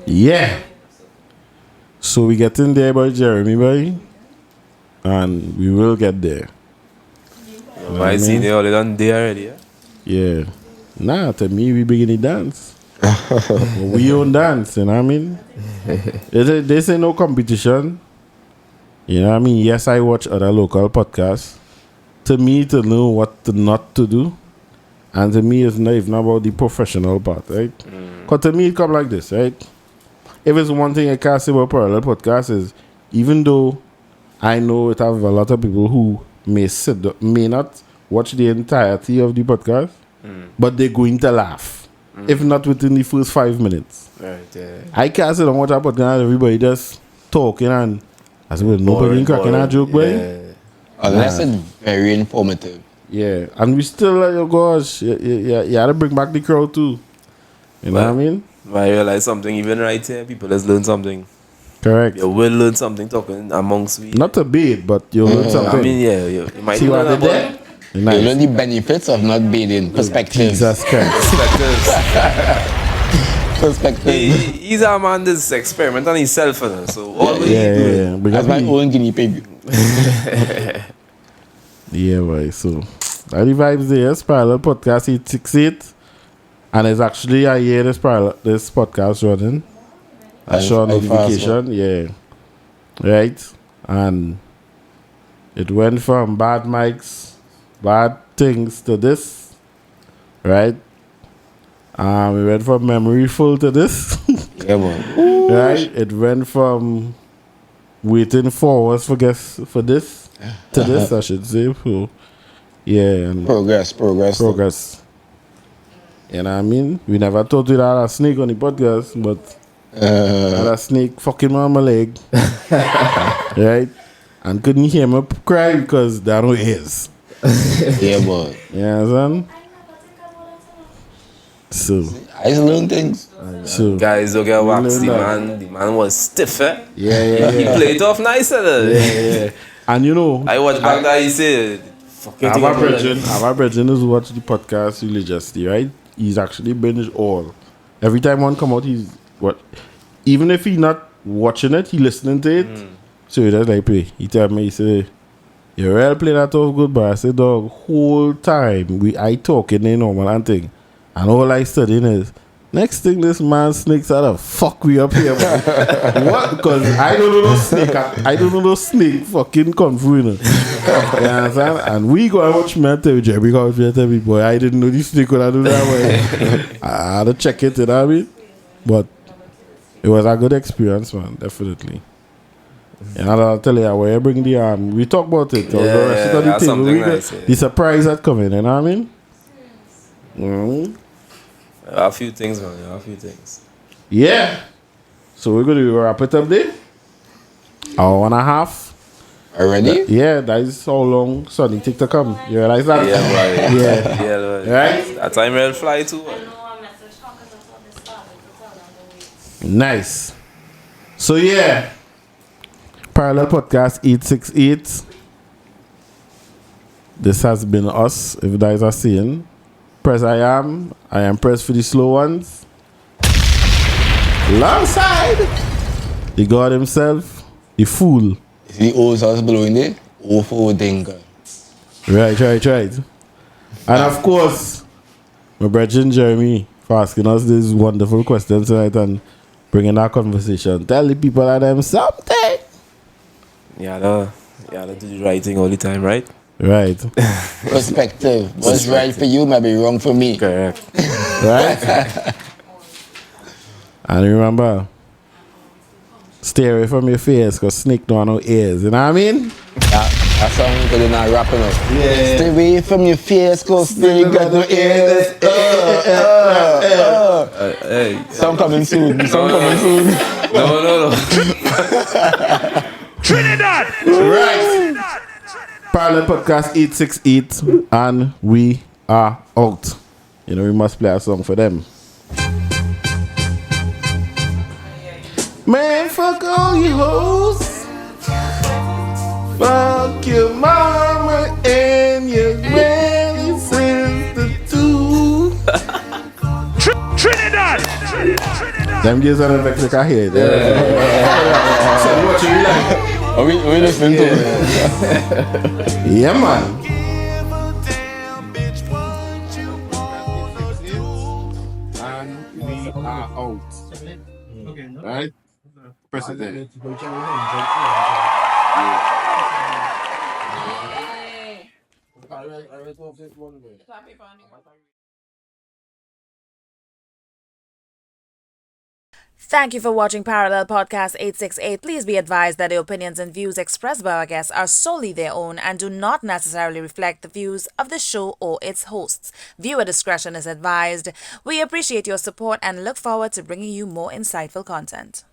Yeah. So we get in there by Jeremy, boy. And we will get there. I see they already done there already. Yeah? Yeah. Nah, to me, we begin to dance. But we own dance, you know what I mean? This ain't no competition. You know what I mean? Yes, I watch other local podcasts. To me, to know what to not to do. And to me, it's not even about the professional part, right? Because to me, it come like this, right? If it's one thing I can't say about parallel podcasts is, even though I know it have a lot of people who may not watch the entirety of the podcast, but they're going to laugh. If not within the first 5 minutes. Right, yeah. I can't sit and watch a podcast and everybody just talking and as well, nobody cracking a joke, boy. Yeah. Unless it's very informative. Yeah. And we still like, oh gosh, you had to bring back the crowd too. You know what I mean? I realize something, even right here, people just learn something. Correct. You will learn something talking amongst we. Not a bit, but you'll learn something. I mean, yeah, you might See what learn I did about there? You Nice. learn the benefits of not bathing. Perspective. Jesus Christ. perspectives. Perspective. He's a man that's experimenting on himself, so all we Yeah, do. yeah. Big That's up my me. own guinea pig. Yeah, boy. So, that the vibes there. Parallel Podcast 868. And it's actually a year this podcast running. I saw a notification, yeah. Right? And it went from bad mics, bad things to this. Right? We went from memory full to this. Yeah, man. Right? It went from waiting for us for this to this, I should say. So, yeah. And progress. You know what I mean? We never thought we'd have a snake on the podcast, but had a snake fucking on my leg. Right? And couldn't hear me cry because there are no ears. Yeah, boy. You know what I'm saying? So I just learn things. So Guys, don't get waxed. The man was stiff, eh? Yeah. He played off nice, Yeah. And you know, I watched back that he said, our brethren who's watch the podcast religiously, right? He's actually binged all. Every time one come out, he's what? Even if he's not watching it, he listening to it. So he just like play. He tell me, he say, you really play that off good, but I said, dog, whole time I talking in normal and thing. And all I studying is, next thing this man snakes out of fuck we up here. What? Because I don't know no snake. I don't know no snake fucking kung fu. You know? You understand? And we go and watch me and tell you, Jerry, because we tell me, boy, I didn't know this snake would do that way. I had to check it, you know what I mean? But it was a good experience, man, definitely. And I'll tell you, where you bring the we talk about it. Yeah, the rest of the that's table, something nice, the surprise that coming, you know what I mean? A few things, man. A few things. Yeah. So we're going to wrap it up there. Hour and a half. Already? Yeah, that is how long Sonny take to come. You realize that? Yeah, man. Yeah. Yeah, man. Right? That time will fly too. I Man. know a message come because that's how this started. That's how I'm going. Nice. So yeah. Parallel Podcast 868. This has been us, if you guys are seeing. Press I am pressed for the slow ones. Alongside the God himself, the fool. The old sauce blowing there? Awful dinker. Right. And of course, my brother Jeremy for asking us this wonderful question tonight and bringing our conversation. Tell the people that them something. Yeah, do the right thing all the time, right? Right. Perspective. What's right for you might be wrong for me. Correct. Right? And remember, stay away from your face because snake don't have no ears. You know what I mean? That song because they're not rapping up. Yeah. Stay away from your face because snake got no ears. Hey. Some coming soon. No. Trinidad! Right. Parallel Podcast 868 and we are out. You know, we must play a song for them. Man, fuck all you hoes. Fuck your mama and your granny sister too. Trinidad! Them girls are the like I hear. So what you like? Are we listening to it? Yeah, man. And we are out. Right? Press it there. Thank you for watching Parallel Podcast 868. Please be advised that the opinions and views expressed by our guests are solely their own and do not necessarily reflect the views of the show or its hosts. Viewer discretion is advised. We appreciate your support and look forward to bringing you more insightful content.